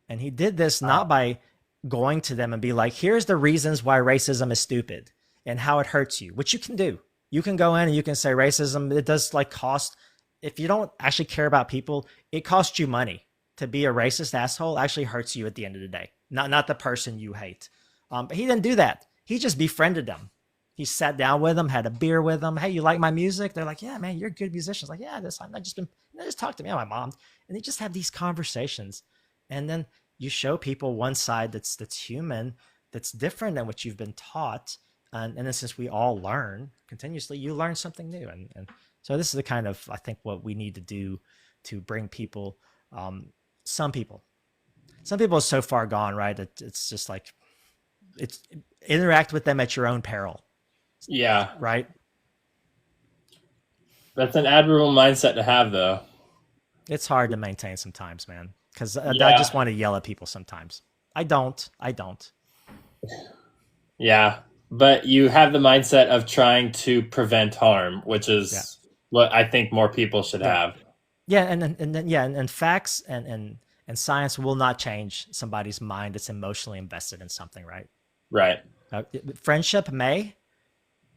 and he did this not by going to them and be like, "Here's the reasons why racism is stupid and how it hurts you," which you can do. You can go in and you can say racism. It does like cost. If you don't actually care about people, it costs you money to be a racist asshole. Actually hurts you at the end of the day. Not the person you hate. But he didn't do that. He just befriended them. He sat down with them, had a beer with them. Hey, you like my music? They're like, yeah, man, you're a good musician. Like, yeah, this I just been just talk to me and my mom, and they just have these conversations, and then you show people one side that's human, that's different than what you've been taught, and then since we all learn continuously, you learn something new, and so this is the kind of I think what we need to do to bring people, some people are so far gone, right? It's just like it's interact with them at your own peril. Yeah, Right. that's an admirable mindset to have, though. It's hard to maintain sometimes, man, because I Yeah, just want to yell at people sometimes. I don't. I don't. yeah, but you have the mindset of trying to prevent harm, which Yeah. is what I think more people should Yeah. have. Yeah. And yeah. And facts and science will not change somebody's mind that's emotionally invested in something, right? Right. Friendship may,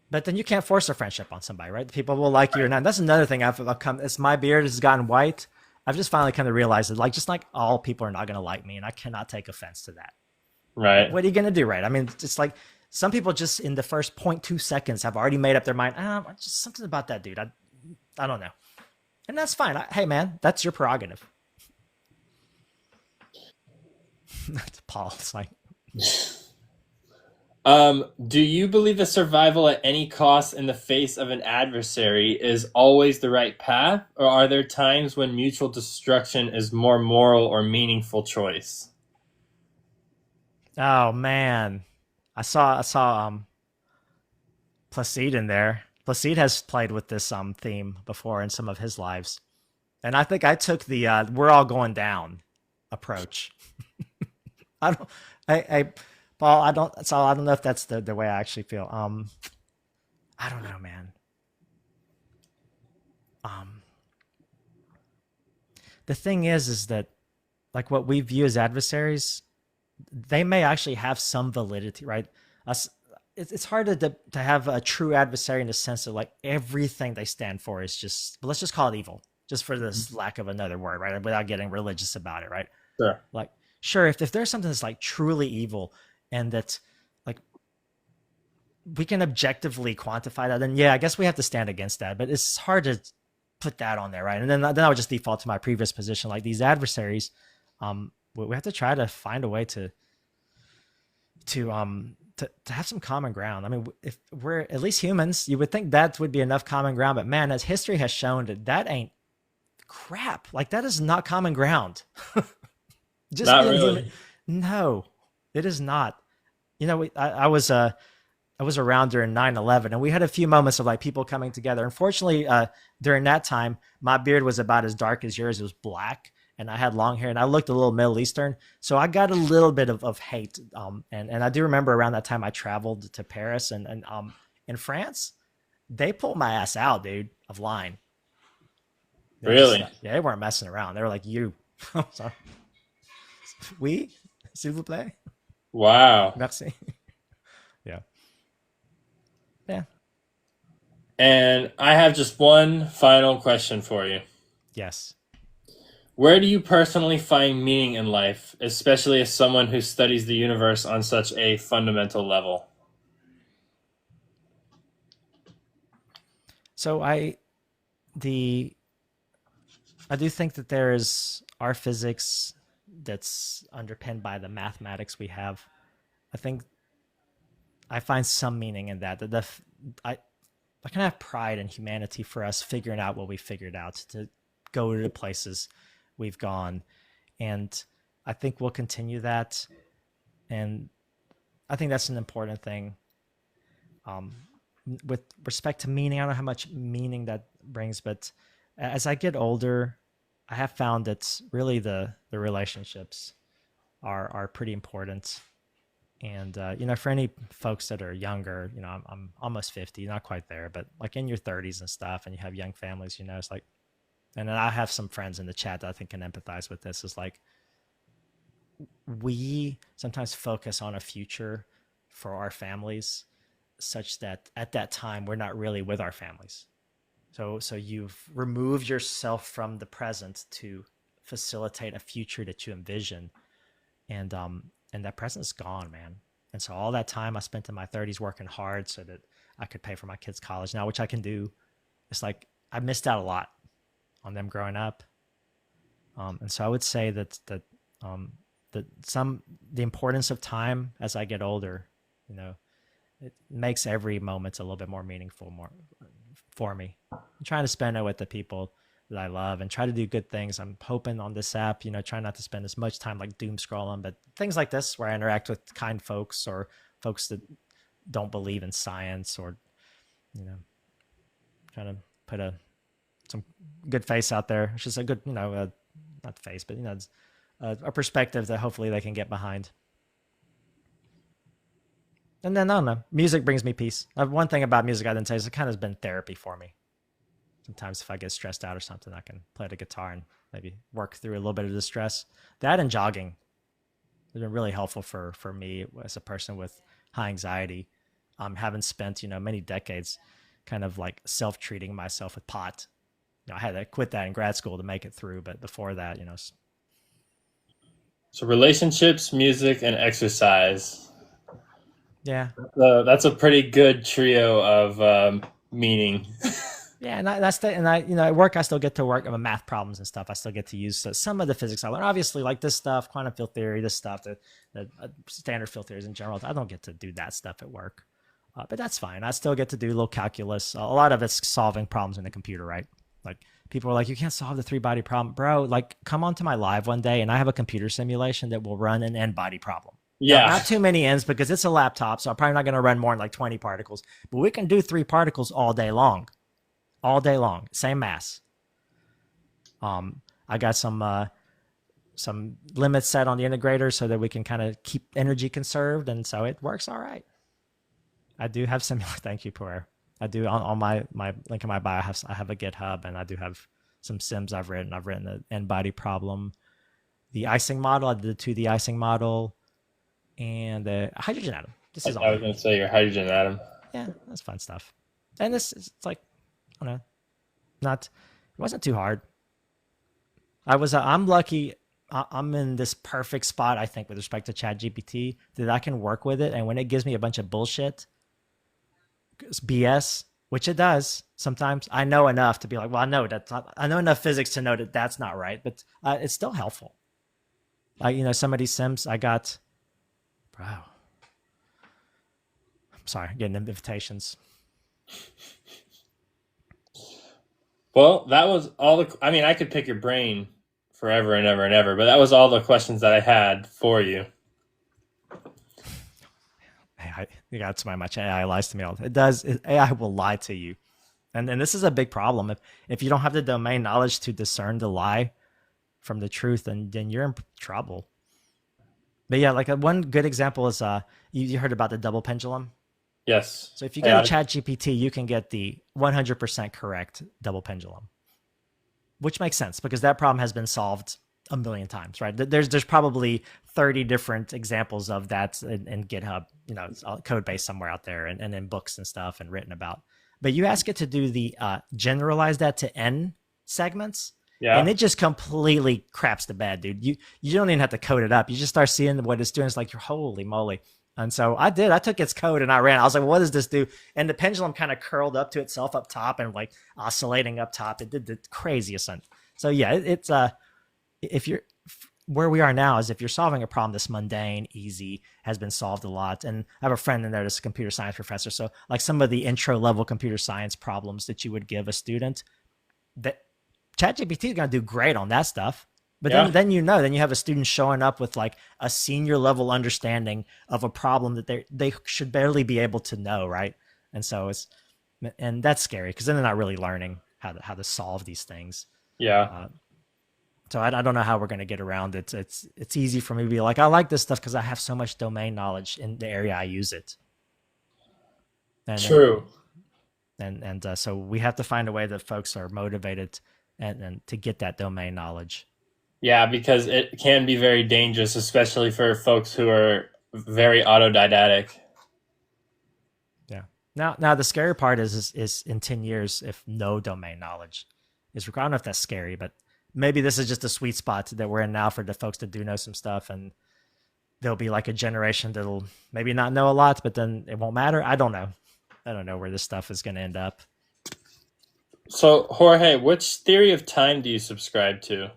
but then you can't force a friendship on somebody, right? People will like you or not. That's another thing I've come. It's my beard has gotten white. I've just finally kind of realized that, like, just like all people are not going to like me, and I cannot take offense to that. Right. What are you going to do, right? I mean, it's like some people just in the first 0.2 seconds have already made up their mind. Just something about that dude. I don't know, and that's fine. Hey, man, that's your prerogative. That's Paul. It's like, Do you believe that survival at any cost in the face of an adversary is always the right path, or are there times when mutual destruction is more moral or meaningful choice? oh man, I saw Placide in there. Placide has played with this theme before in some of his lives, and I think I took the "we're all going down" approach. I don't, I Paul, I don't. So I don't know if that's the way I actually feel. I don't know, man. Um, the thing is that like what we view as adversaries, they may actually have some validity, right? Us, it's hard to have a true adversary in the sense of like everything they stand for is just, but let's just call it evil, just for this lack of another word, right? Without getting religious about it, right? Sure. Like, sure, if there's something that's like truly evil and that like we can objectively quantify that, then yeah, I guess we have to stand against that. But it's hard to put that on there, right? And then I would just default to my previous position, like these adversaries. We have to try to find a way to have some common ground. I mean, if we're at least humans, you would think that would be enough common ground. But man, as history has shown, that ain't crap. Like that is not common ground. Just Not being human. really. No, it is not. You know, I was around during 9/11, and we had a few moments of like people coming together. Unfortunately, during that time, my beard was about as dark as yours. It was black, and I had long hair, and I looked a little Middle Eastern. So I got a little bit of hate. And I do remember around that time I traveled to Paris and in France, they pulled my ass out, dude, of line. They just Really? yeah, they weren't messing around. They were like, "You, I'm sorry, we, s'il vous plaît, Wow. merci." Yeah, yeah, And I have just one final question for you. yes. Where do you personally find meaning in life, especially as someone who studies the universe on such a fundamental level? So the I do think that there is our physics that's underpinned by the mathematics we have. I think I find some meaning in that. I I kind of have pride in humanity for us figuring out what we figured out to go to the places we've gone, and I think we'll continue that. And I think that's an important thing. Um, with respect to meaning, I don't know how much meaning that brings, but as I get older, I have found that really the relationships are pretty important. And for any folks that are younger, I'm almost 50, not quite there, but like in your 30s and stuff, and you have young families, it's like, and then I have some friends in the chat that I think can empathize with this. Is like we sometimes focus on a future for our families, such that at that time we're not really with our families. So you've removed yourself from the present to facilitate a future that you envision, and that present's gone, man. And so all that time I spent in my 30s working hard so that I could pay for my kids' college now, which I can do. It's like I missed out a lot on them growing up, and so I would say um, that the importance of time as I get older, you know, it makes every moment a little bit more meaningful, more for me. I'm trying to spend it with the people that I love and try to do good things. I'm hoping on this app, try not to spend as much time like doom scrolling, but things like this where I interact with kind folks or folks that don't believe in science, or, you know, trying to put some good face out there. It's just a good, not face, but, it's a perspective that hopefully they can get behind. And then I don't know, music brings me peace. One thing about music I didn't say is it kind of has been therapy for me. Sometimes if I get stressed out or something, I can play the guitar and maybe work through a little bit of the stress. That and jogging has been really helpful for me as a person with high anxiety. Having spent many decades kind of like self-treating myself with pot. I had to quit that in grad school to make it through, but before that, So, relationships, music, and exercise. yeah. That's a pretty good trio of meaning. Yeah, and that's the and I at work I still get to work on math problems and stuff. I still get to use some of the physics I learned. Obviously, like this stuff, quantum field theory, this stuff, the standard field theories in general. I don't get to do that stuff at work, but that's fine. I still get to do a little calculus. A lot of it's solving problems in the computer, right? Like people are like, you can't solve the three body problem, bro. Like, come on to my live one day, and I have a computer simulation that will run an n body problem. Yeah. Not too many ends because it's a laptop, so I'm probably not going to run more than like 20 particles. But we can do 3 particles all day long. All day long, same mass. I got some limits set on the integrator so that we can kind of keep energy conserved, and so it works all right. I do have some. Thank you, Pierre. I do on my link in my bio. I have a GitHub, and I do have some sims I've written. I've written the n body problem, the icing model. I did the 2D icing model, and the hydrogen atom. This is all. I was going to say your hydrogen atom. Yeah, that's fun stuff. And this is it's like, I don't know, it wasn't too hard. I'm lucky. I'm in this perfect spot, I think, with respect to ChatGPT, that I can work with it. And when it gives me a bunch of bullshit, BS, which it does sometimes, I know enough to be like, well, I know enough physics to know that that's not right, but it's still helpful. Like, some of these sims I got, bro. I'm sorry, getting invitations. Well, that was all I mean, I could pick your brain forever and ever and ever, but that was all the questions that I had for you. You got to much AI lies to me. It does. AI will lie to you, and this is a big problem. If you don't have the domain knowledge to discern the lie from the truth, then you're in trouble. But yeah, like one good example is you heard about the double pendulum. Yes. So if you go to ChatGPT, you can get the 100% correct double pendulum. which makes sense because that problem has been solved a million times, right? There's probably 30 different examples of that in GitHub, it's code base somewhere out there, and in books and stuff and written about. But you ask it to do the generalize that to n segments, and Yeah. it just completely craps the bed, dude. You don't even have to code it up. You just start seeing what it's doing. It's like, you're holy moly. And so I did. I took its code and I ran. I was like, what does this do? And the pendulum kind of curled up to itself up top and like oscillating up top. It did the craziest thing. So yeah, it's if you're where we are now is if you're solving a problem that's mundane, easy, has been solved a lot. And I have a friend in there that's a computer science professor. So like some of the intro level computer science problems that you would give a student, that ChatGPT is going to do great on that stuff. But Yeah. then then you have a student showing up with like a senior level understanding of a problem that they should barely be able to know, right? And so and that's scary because then they're not really learning how to solve these things. Yeah. Uh, so I don't know how we're going to get around it. It's easy for me to be like, I like this stuff because I have so much domain knowledge in the area I use it. And True. so we have to find a way that folks are motivated and to get that domain knowledge. Yeah, because it can be very dangerous, especially for folks who are very autodidactic. Yeah. Now the scary part is in 10 years, if no domain knowledge is required. I don't know if that's scary, but maybe this is just a sweet spot that we're in now for the folks that do know some stuff, and there'll be like a generation that'll maybe not know a lot, but then it won't matter. I don't know. I don't know where this stuff is going to end up. So, Jorge, which theory of time do you subscribe to?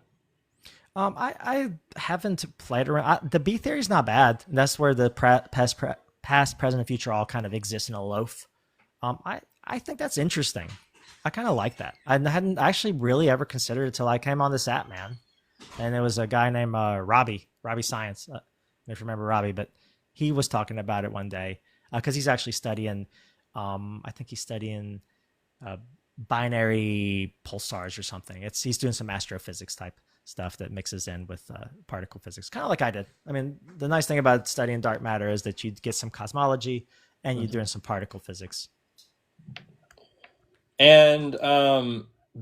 I haven't played around. The B theory is not bad. That's where the past, present, and future all kind of exist in a loaf. I think that's interesting. I kind of like that. I hadn't actually really ever considered it until I came on this app, man. And there was a guy named Robbie Science. I don't know if you remember Robbie, but he was talking about it one day because he's actually studying. I think he's studying binary pulsars or something. He's doing some astrophysics type stuff that mixes in with particle physics, kind of like I did. I mean, the nice thing about studying dark matter is that you get some cosmology and you're doing some particle physics. And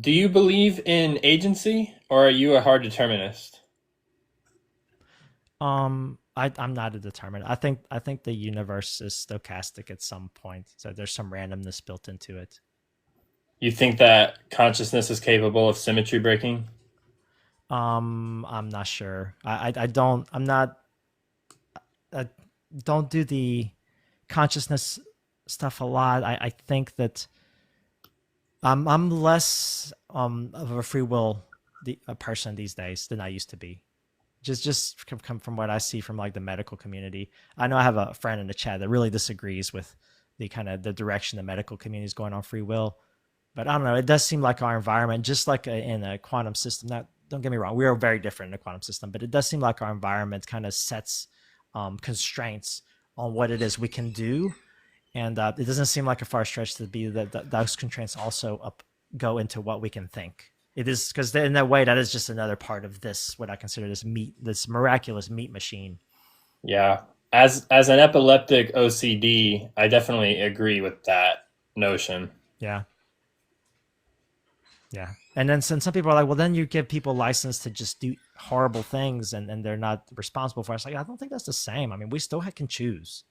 do you believe in agency, or are you a hard determinist? I'm not a determinant. I think the universe is stochastic at some point, so there's some randomness built into it. You think that consciousness is capable of symmetry breaking? I'm not sure. I don't. I'm not. I don't do the consciousness stuff a lot. I think that I'm less of a free will a person these days than I used to be. Just come from what I see from like the medical community. I know I have a friend in the chat that really disagrees with the kind of the direction the medical community is going on free will. But I don't know. It does seem like our environment, just like in a quantum system. Not Don't get me wrong, we are very different in a quantum system, but it does seem like our environment kind of sets constraints on what it is we can do, and it doesn't seem like a far stretch to be that those constraints also go into what we can think. It is because in that way, that is just another part of this, what I consider this miraculous meat machine. Yeah. As an epileptic OCD, I definitely agree with that notion. Yeah. Yeah. And then some people are like, well, then you give people license to just do horrible things and they're not responsible for it. It's like, I don't think that's the same. I mean, we still can choose.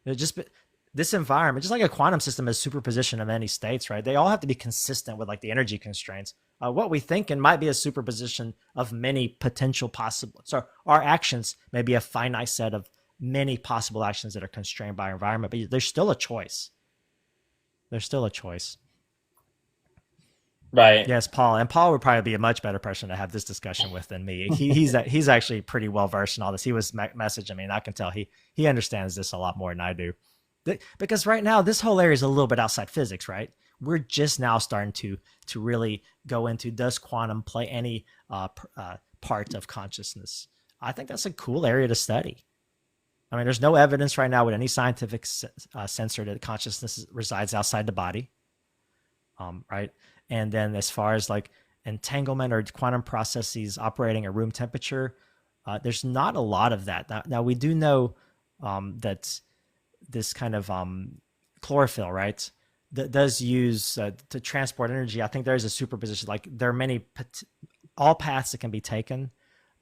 This environment, just like a quantum system is superposition of any states, right? They all have to be consistent with like the energy constraints. What we think and might be a superposition of many potential possible. So our actions may be a finite set of many possible actions that are constrained by our environment, but there's still a choice. There's still a choice. Right. Yes, Paul. And Paul would probably be a much better person to have this discussion with than me. He's actually pretty well versed in all this. He was messaging me, and I can tell he understands this a lot more than I do. Because right now, this whole area is a little bit outside physics, right? We're just now starting to really go into, does quantum play any part of consciousness? I think that's a cool area to study. I mean, there's no evidence right now with any scientific sensor that consciousness resides outside the body, right? And then as far as like entanglement or quantum processes operating at room temperature, there's not a lot of that. Now we do know that this kind of chlorophyll, right? that does use to transport energy. I think there is a superposition. Like there are many, all paths that can be taken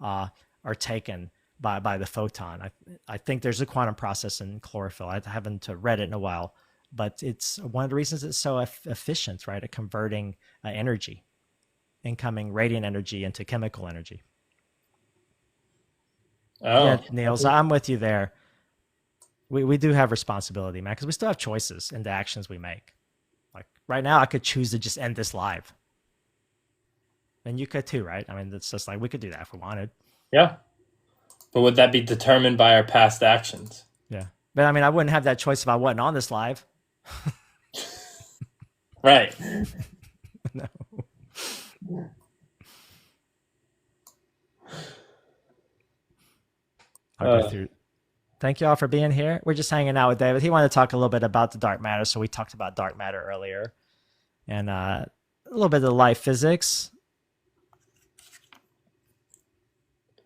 are taken by the photon. I think there's a quantum process in chlorophyll. I haven't read it in a while, but it's one of the reasons it's so efficient, right, at converting energy, incoming radiant energy into chemical energy. Yeah, Oh, Niels, I'm with you there. We do have responsibility, man, because we still have choices in the actions we make. Like right now, I could choose to just end this live, and you could too, right? I mean, it's just like we could do that if we wanted. yeah. But would that be determined by our past actions? Yeah, but I mean, I wouldn't have that choice if I wasn't on this live. Right. No. I'll go through. Thank you all for being here. We're just hanging out with David. He wanted to talk a little bit about the dark matter, so we talked about dark matter earlier, and a little bit of the light physics.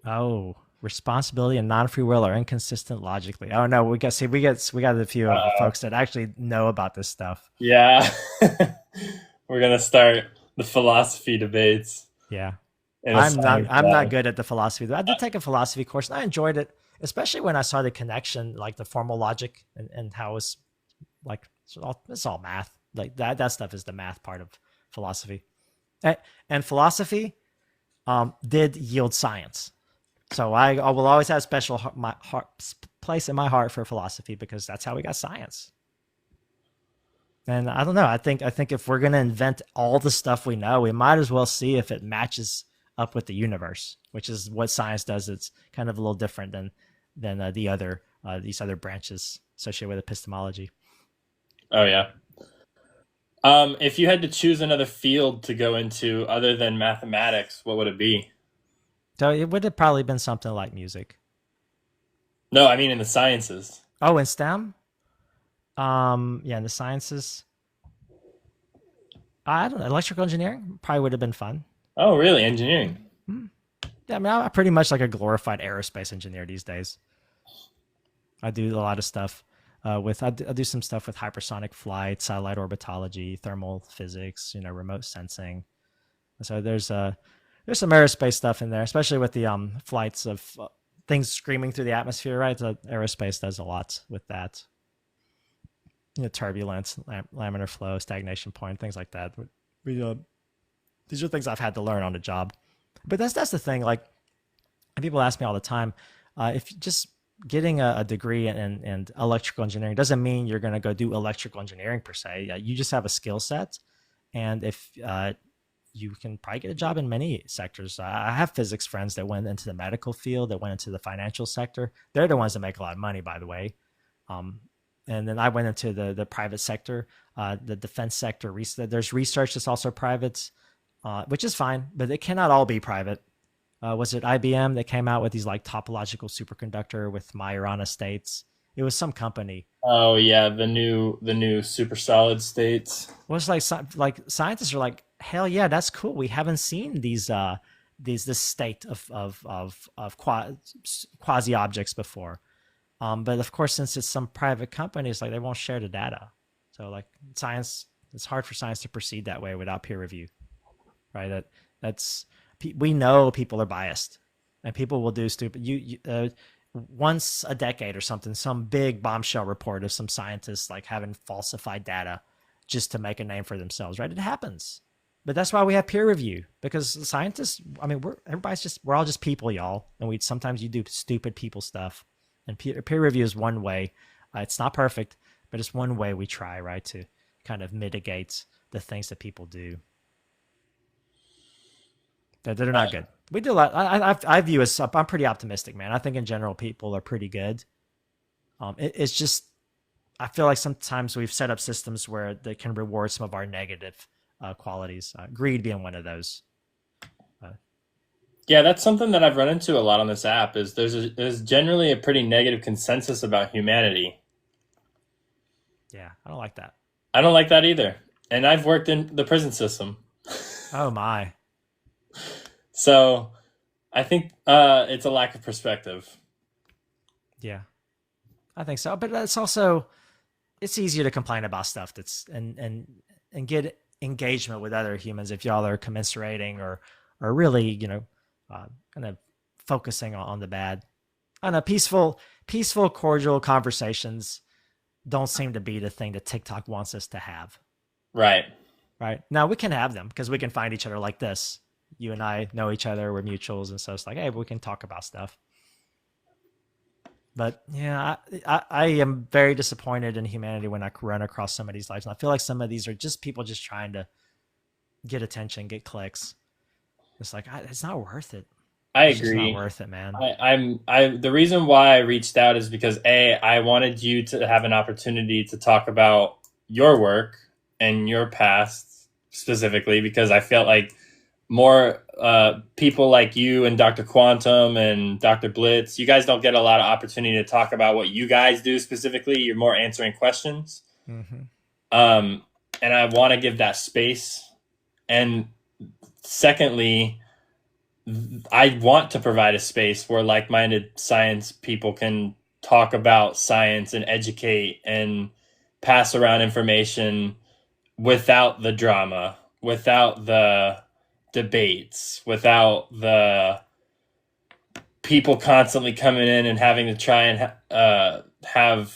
Oh, responsibility and non-free will are inconsistent logically. Oh no, we got a few folks that actually know about this stuff. Yeah. We're gonna start the philosophy debates. Yeah, In a science I'm not lab. good at the philosophy. I did take a philosophy course and I enjoyed it, especially when I saw the connection, like the formal logic and how it's like it's all math. Like that stuff is the math part of philosophy, and philosophy did yield science. So I will always have special place in my heart for philosophy because that's how we got science. And I don't know. I think if we're gonna invent all the stuff we know, we might as well see if it matches up with the universe, which is what science does. It's kind of a little different than the other these other branches associated with epistemology. Oh yeah. If you had to choose another field to go into other than mathematics, what would it be? So it would have probably been something like music. No, I mean in the sciences. Oh, in STEM, yeah, in the sciences, I don't know. Electrical engineering probably would have been fun. Oh, really? Engineering? Hmm. Yeah, I mean, I'm pretty much like a glorified aerospace engineer these days. I do a lot of stuff I do some stuff with hypersonic flight, satellite orbitology, thermal physics, remote sensing. So there's some aerospace stuff in there, especially with the flights of things screaming through the atmosphere. Right, so aerospace does a lot with that. Turbulence, laminar flow, stagnation point, things like that. These are things I've had to learn on the job. But that's the thing. Like, people ask me all the time, if just getting a degree in electrical engineering doesn't mean you're going to go do electrical engineering per se. You just have a skill set, and if you can probably get a job in many sectors. I have physics friends that went into the medical field, that went into the financial sector. They're the ones that make a lot of money, by the way. And then I went into the private sector, the defense sector. There's research that's also private, which is fine, but it cannot all be private. Was it IBM that came out with these like topological superconductor with Majorana states? It was some company. Oh yeah, the new super solid states. Well, it's like scientists are like, hell yeah, that's cool. We haven't seen this state of quasi objects before. But of course, since it's some private companies, like they won't share the data. So like science, it's hard for science to proceed that way without peer review, right? We know people are biased, and people will do stupid. Once a decade or something, some big bombshell report of some scientists like having falsified data just to make a name for themselves, right? It happens, but that's why we have peer review, because scientists. I mean, we're all just people, y'all, and sometimes you do stupid people stuff. And peer review is one way. It's not perfect, but it's one way we try, right, to kind of mitigate the things that people do that are not good. We do a lot. I view as I'm pretty optimistic, man. I think in general people are pretty good. It's just I feel like sometimes we've set up systems where they can reward some of our negative qualities. Greed being one of those. Yeah, that's something that I've run into a lot on this app. Is there's generally a pretty negative consensus about humanity. Yeah, I don't like that. I don't like that either. And I've worked in the prison system. Oh my. So I think it's a lack of perspective. Yeah, I think so. But it's also it's easier to complain about stuff that's and get engagement with other humans if y'all are commiserating or really, kind of focusing on the bad. I don't know, peaceful, cordial conversations don't seem to be the thing that TikTok wants us to have. Right. Right. Now we can have them because we can find each other like this. You and I know each other, we're mutuals, and so it's like, hey, we can talk about stuff. But yeah, I am very disappointed in humanity when I run across some of these lives. And I feel like some of these are just people just trying to get attention, get clicks. It's like, it's not worth it. I It's just not agree. worth it, man. The reason why I reached out is because I wanted you to have an opportunity to talk about your work and your past specifically, because I felt like more people like you and Dr. Quantum and Dr. Blitz, you guys don't get a lot of opportunity to talk about what you guys do specifically. You're more answering questions. Mm-hmm. And I want to give that space. And secondly, I want to provide a space where like-minded science people can talk about science and educate and pass around information without the drama, without the debates, without the people constantly coming in and having to try and have,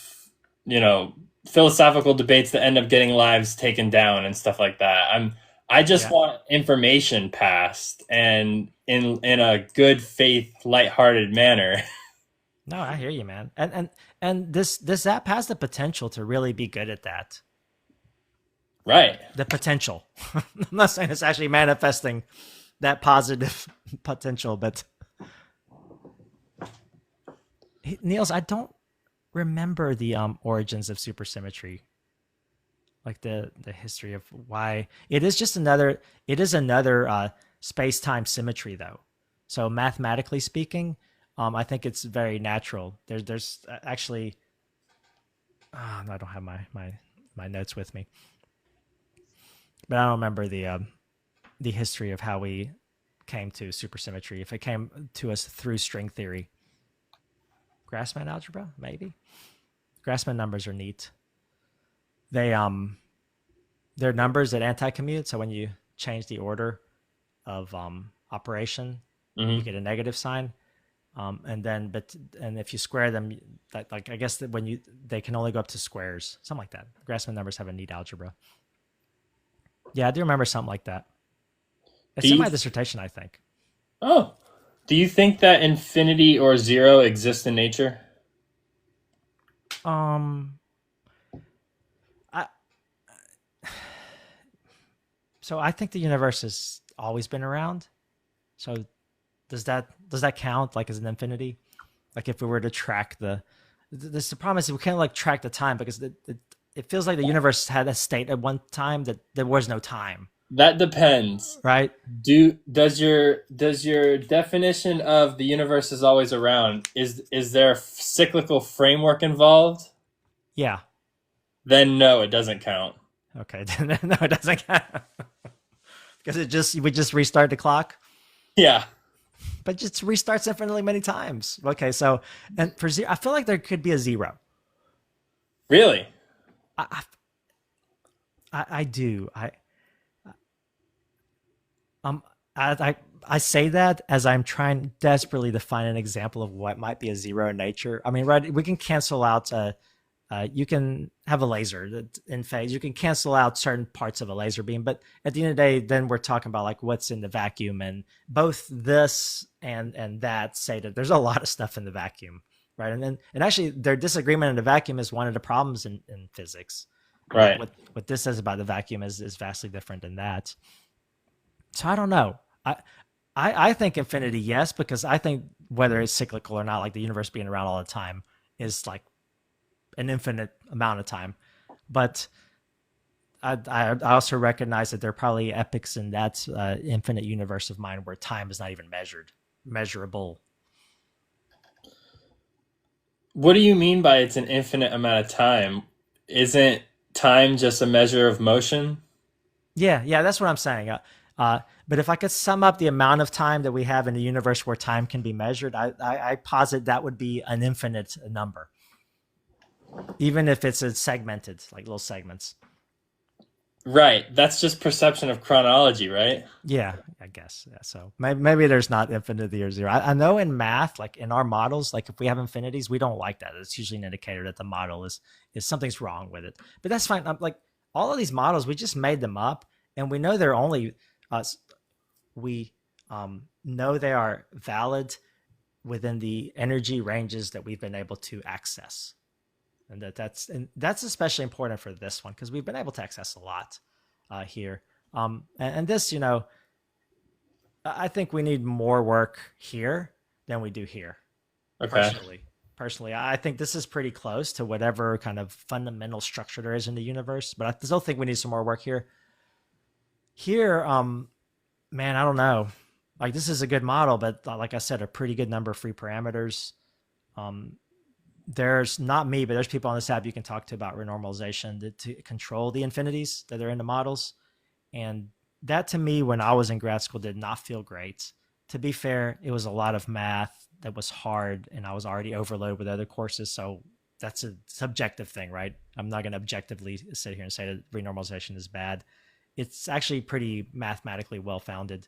philosophical debates that end up getting lives taken down and stuff like that. I just want information passed and in a good faith, lighthearted manner. No, I hear you, man. And this app has the potential to really be good at that. Right. The potential. I'm not saying it's actually manifesting that positive potential, but Niels, I don't remember the origins of supersymmetry, like the history of why it is another space-time symmetry though. So mathematically speaking, I think it's very natural. There's actually I don't have my notes with me, but I don't remember the history of how we came to supersymmetry. If it came to us through string theory, Grassmann algebra, maybe. Grassmann numbers are neat. They're numbers that anti-commute. So when you change the order of operation, you get a negative sign. And if you square them, I guess that they can only go up to squares, something like that. Grassmann numbers have a neat algebra. Yeah, I do remember something like that. It's in my dissertation, I think. Oh, do you think that infinity or zero exists in nature? So I think the universe has always been around. So does that count like as an infinity? Like if we were to track the problem is we can't like track the time because it feels like the universe had a state at one time that there was no time. That depends. Right? Does your definition of the universe is always around, is there a cyclical framework involved? Yeah. Then no, it doesn't count. Okay. No, it doesn't count. Because we just restart the clock? Yeah. But just restarts infinitely many times. Okay, so and for zero, I feel like there could be a zero. Really? I do. I say that as I'm trying desperately to find an example of what might be a zero in nature. I mean, right? We can cancel out. You can have a laser that in phase. You can cancel out certain parts of a laser beam, but at the end of the day, then we're talking about like what's in the vacuum, and both this and that say that there's a lot of stuff in the vacuum, right? And actually, their disagreement in the vacuum is one of the problems in physics. Right. What this says about the vacuum is vastly different than that. So I don't know. I think infinity, yes, because I think whether it's cyclical or not, like the universe being around all the time is like an infinite amount of time. But I also recognize that there are probably epochs in that infinite universe of mine where time is not even measurable. What do you mean by it's an infinite amount of time? Isn't time just a measure of motion? Yeah, that's what I'm saying. But if I could sum up the amount of time that we have in a universe where time can be measured, I posit that would be an infinite number. even if it's a segmented, like little segments. Right. That's just perception of chronology, right? Yeah, I guess. Yeah. So maybe there's not infinity or zero. I know in math, like in our models, like if we have infinities, we don't like that. It's usually an indicator that the model is something's wrong with it. But that's fine. I'm like all of these models, we just made them up, and we know they're only we know they are valid within the energy ranges that we've been able to access, and that's especially important for this one because we've been able to access a lot here. And this, I think we need more work here than we do here. Okay. Personally, I think this is pretty close to whatever kind of fundamental structure there is in the universe, but I still think we need some more work here. Here, man, I don't know. Like this is a good model, but like I said, a pretty good number of free parameters. Um, there's not me, but there's people on this app you can talk to about renormalization to control the infinities that are in the models. And that to me, when I was in grad school, did not feel great. To be fair, it was a lot of math that was hard, and I was already overloaded with other courses. So that's a subjective thing, right? I'm not going to objectively sit here and say that renormalization is bad. It's actually pretty mathematically well founded,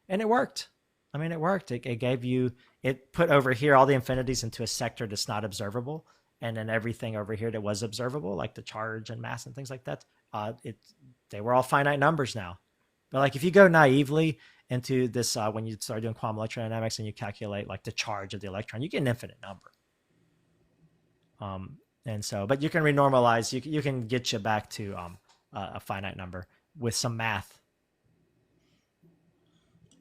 and it worked. I mean, it worked. It gave you, it put over here all the infinities into a sector that's not observable, and then everything over here that was observable, like the charge and mass and things like that, it they were all finite numbers now. But like if you go naively into this, when you start doing quantum electrodynamics and you calculate like the charge of the electron, you get an infinite number. And so, but you can renormalize. You can get you back to a finite number with some math.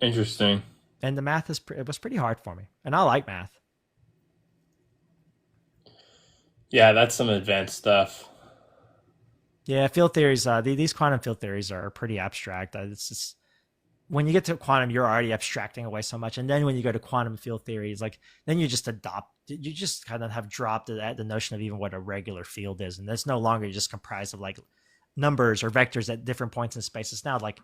Interesting. And the math it was pretty hard for me, and I like math. Yeah, that's some advanced stuff. Yeah, field theories. These quantum field theories are pretty abstract. It's just when you get to quantum, you're already abstracting away so much, and then when you go to quantum field theories, like then you just adopt. You just kind of have dropped the notion of even what a regular field is, and it's no longer just comprised of like numbers or vectors at different points in space. It's now like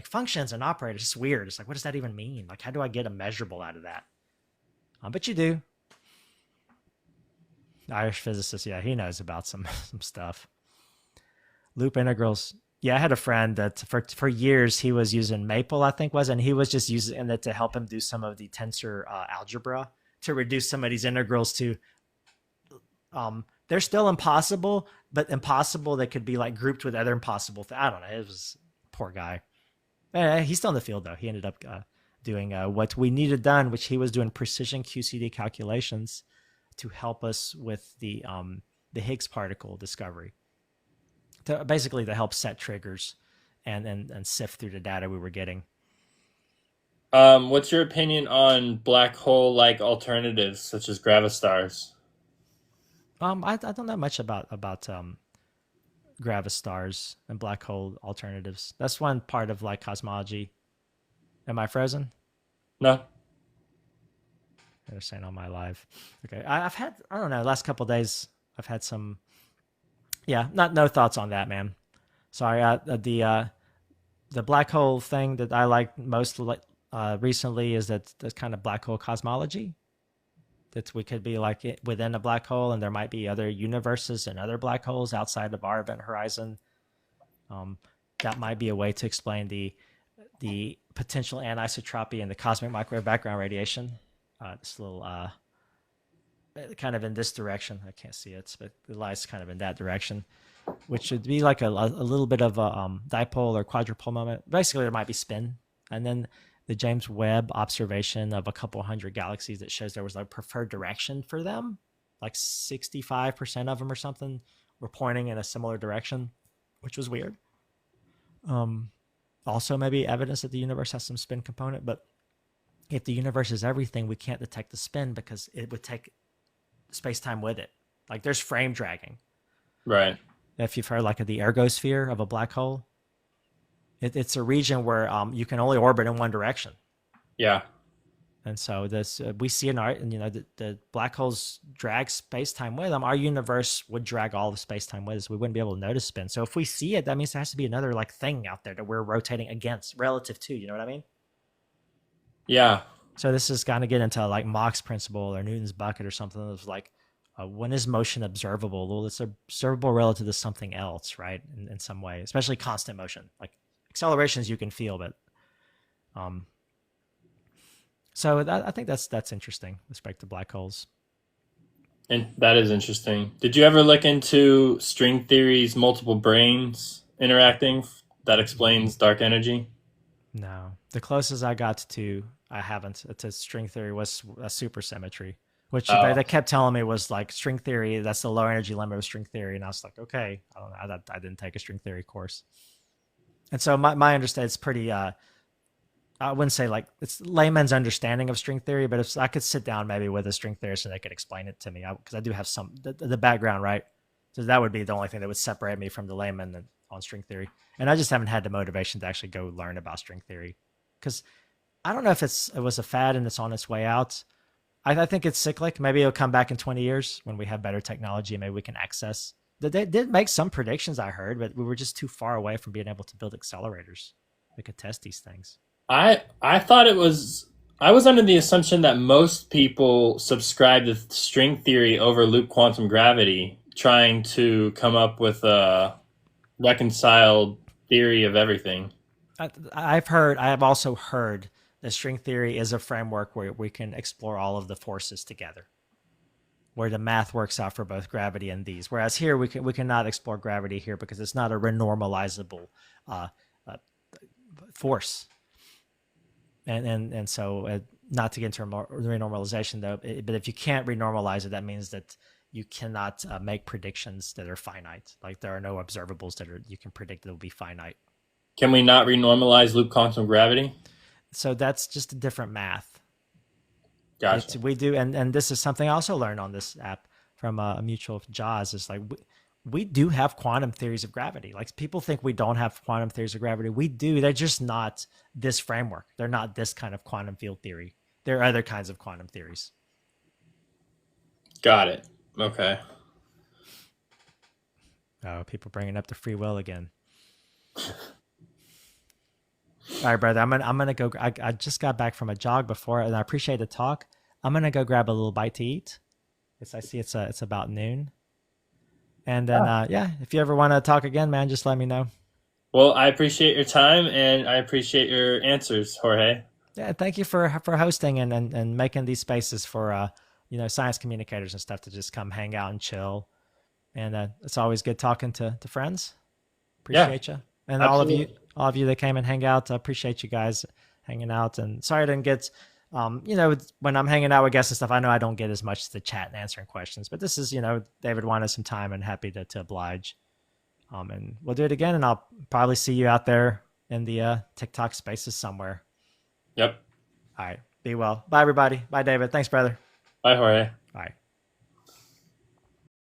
functions and operators. It's weird. It's like what does that even mean? Like how do I get a measurable out of that? But you do. The Irish physicist, yeah, he knows about some stuff. Loop integrals. Yeah, I had a friend that for years he was using Maple, I think was, and he was just using it to help him do some of the tensor algebra to reduce some of these integrals to. They're still impossible, but impossible that could be like grouped with other impossible. I don't know. It was poor guy. He's still in the field though. He ended up doing what we needed done, which he was doing precision QCD calculations to help us with the Higgs particle discovery. Basically to help set triggers and sift through the data we were getting. What's your opinion on black hole like alternatives such as gravastars? I don't know much about gravastars and black hole alternatives. That's one part of like cosmology. Am I frozen? No. They're saying on my live. Okay, I've had I don't know last couple of days. I've had some. Yeah, no thoughts on that, man. Sorry. The black hole thing that I like most recently is that's kind of black hole cosmology. That we could be like within a black hole, and there might be other universes and other black holes outside of our event horizon. Um, that might be a way to explain the potential anisotropy in the cosmic microwave background radiation. This little kind of in this direction. I can't see it, but it lies kind of in that direction, which would be like a little bit of a dipole or quadrupole moment. Basically, there might be spin, and then the James Webb observation of a couple hundred galaxies that shows there was like preferred direction for them, like 65% of them or something were pointing in a similar direction, which was weird. Also, maybe evidence that the universe has some spin component, but if the universe is everything, we can't detect the spin because it would take space time with it. Like there's frame dragging. Right. If you've heard like of the ergosphere of a black hole, it's a region where you can only orbit in one direction. Yeah. And so this we see in our, the black holes drag space time with them. Our universe would drag all of space time with us. We wouldn't be able to notice spin. So if we see it, that means there has to be another like thing out there that we're rotating against relative to. You know what I mean? Yeah. So this is going to get into like Mach's principle or Newton's bucket or something. It's like when is motion observable? Well, it's observable relative to something else, right? In some way, especially constant motion. Like accelerations, you can feel, but um, so I think that's interesting with respect to black holes. And that is interesting. Did you ever look into string theory's multiple brains interacting that explains dark energy? No, the closest I got to I haven't to string theory was a supersymmetry, which Oh, they kept telling me was like string theory. That's the low energy limit of string theory, and I was like, okay, I don't know. I didn't take a string theory course, and so my understanding is pretty. I wouldn't say like it's layman's understanding of string theory, but if I could sit down maybe with a string theorist and they could explain it to me, because I do have some the background, right? So that would be the only thing that would separate me from the layman on string theory. And I just haven't had the motivation to actually go learn about string theory because I don't know if it was a fad and it's on its way out. I think it's cyclic. Maybe it'll come back in 20 years when we have better technology and maybe we can access. They did make some predictions I heard, but we were just too far away from being able to build accelerators that could test these things. I thought it was. I was under the assumption that most people subscribe to string theory over loop quantum gravity, trying to come up with a reconciled theory of everything. I have also heard that string theory is a framework where we can explore all of the forces together, where the math works out for both gravity and these. Whereas here we cannot explore gravity here because it's not a renormalizable uh, uh, force. And so not to get into renormalization though, but if you can't renormalize it, that means that you cannot make predictions that are finite. Like there are no observables that are you can predict that will be finite. Can we not renormalize loop quantum gravity? So that's just a different math. It's Gotcha. we do, and this is something I also learned on this app from a mutual Jaws. Is like we do have quantum theories of gravity. Like people think we don't have quantum theories of gravity. We do. They're just not this framework. They're not this kind of quantum field theory. There are other kinds of quantum theories. Got it. Okay. Oh, people bringing up the free will again. All right, brother. I'm gonna go. I just got back from a jog before, and I appreciate the talk. I'm gonna go grab a little bite to eat. Because I see it's about noon. And then yeah, if you ever want to talk again, man, just let me know. Well, I appreciate your time and I appreciate your answers, Jorge. Yeah, thank you for hosting and making these spaces for science communicators and stuff to just come hang out and chill. And it's always good talking to friends. Yeah, Appreciate you. And absolutely. all of you that came and hang out, I appreciate you guys hanging out. And sorry I didn't get, when I'm hanging out with guests and stuff, I know I don't get as much to chat and answering questions. But this is, David wanted some time and happy to oblige. And we'll do it again, and I'll probably see you out there in the TikTok spaces somewhere. Yep. All right. Be well. Bye, everybody. Bye, David. Thanks, brother. Bye, Jorge.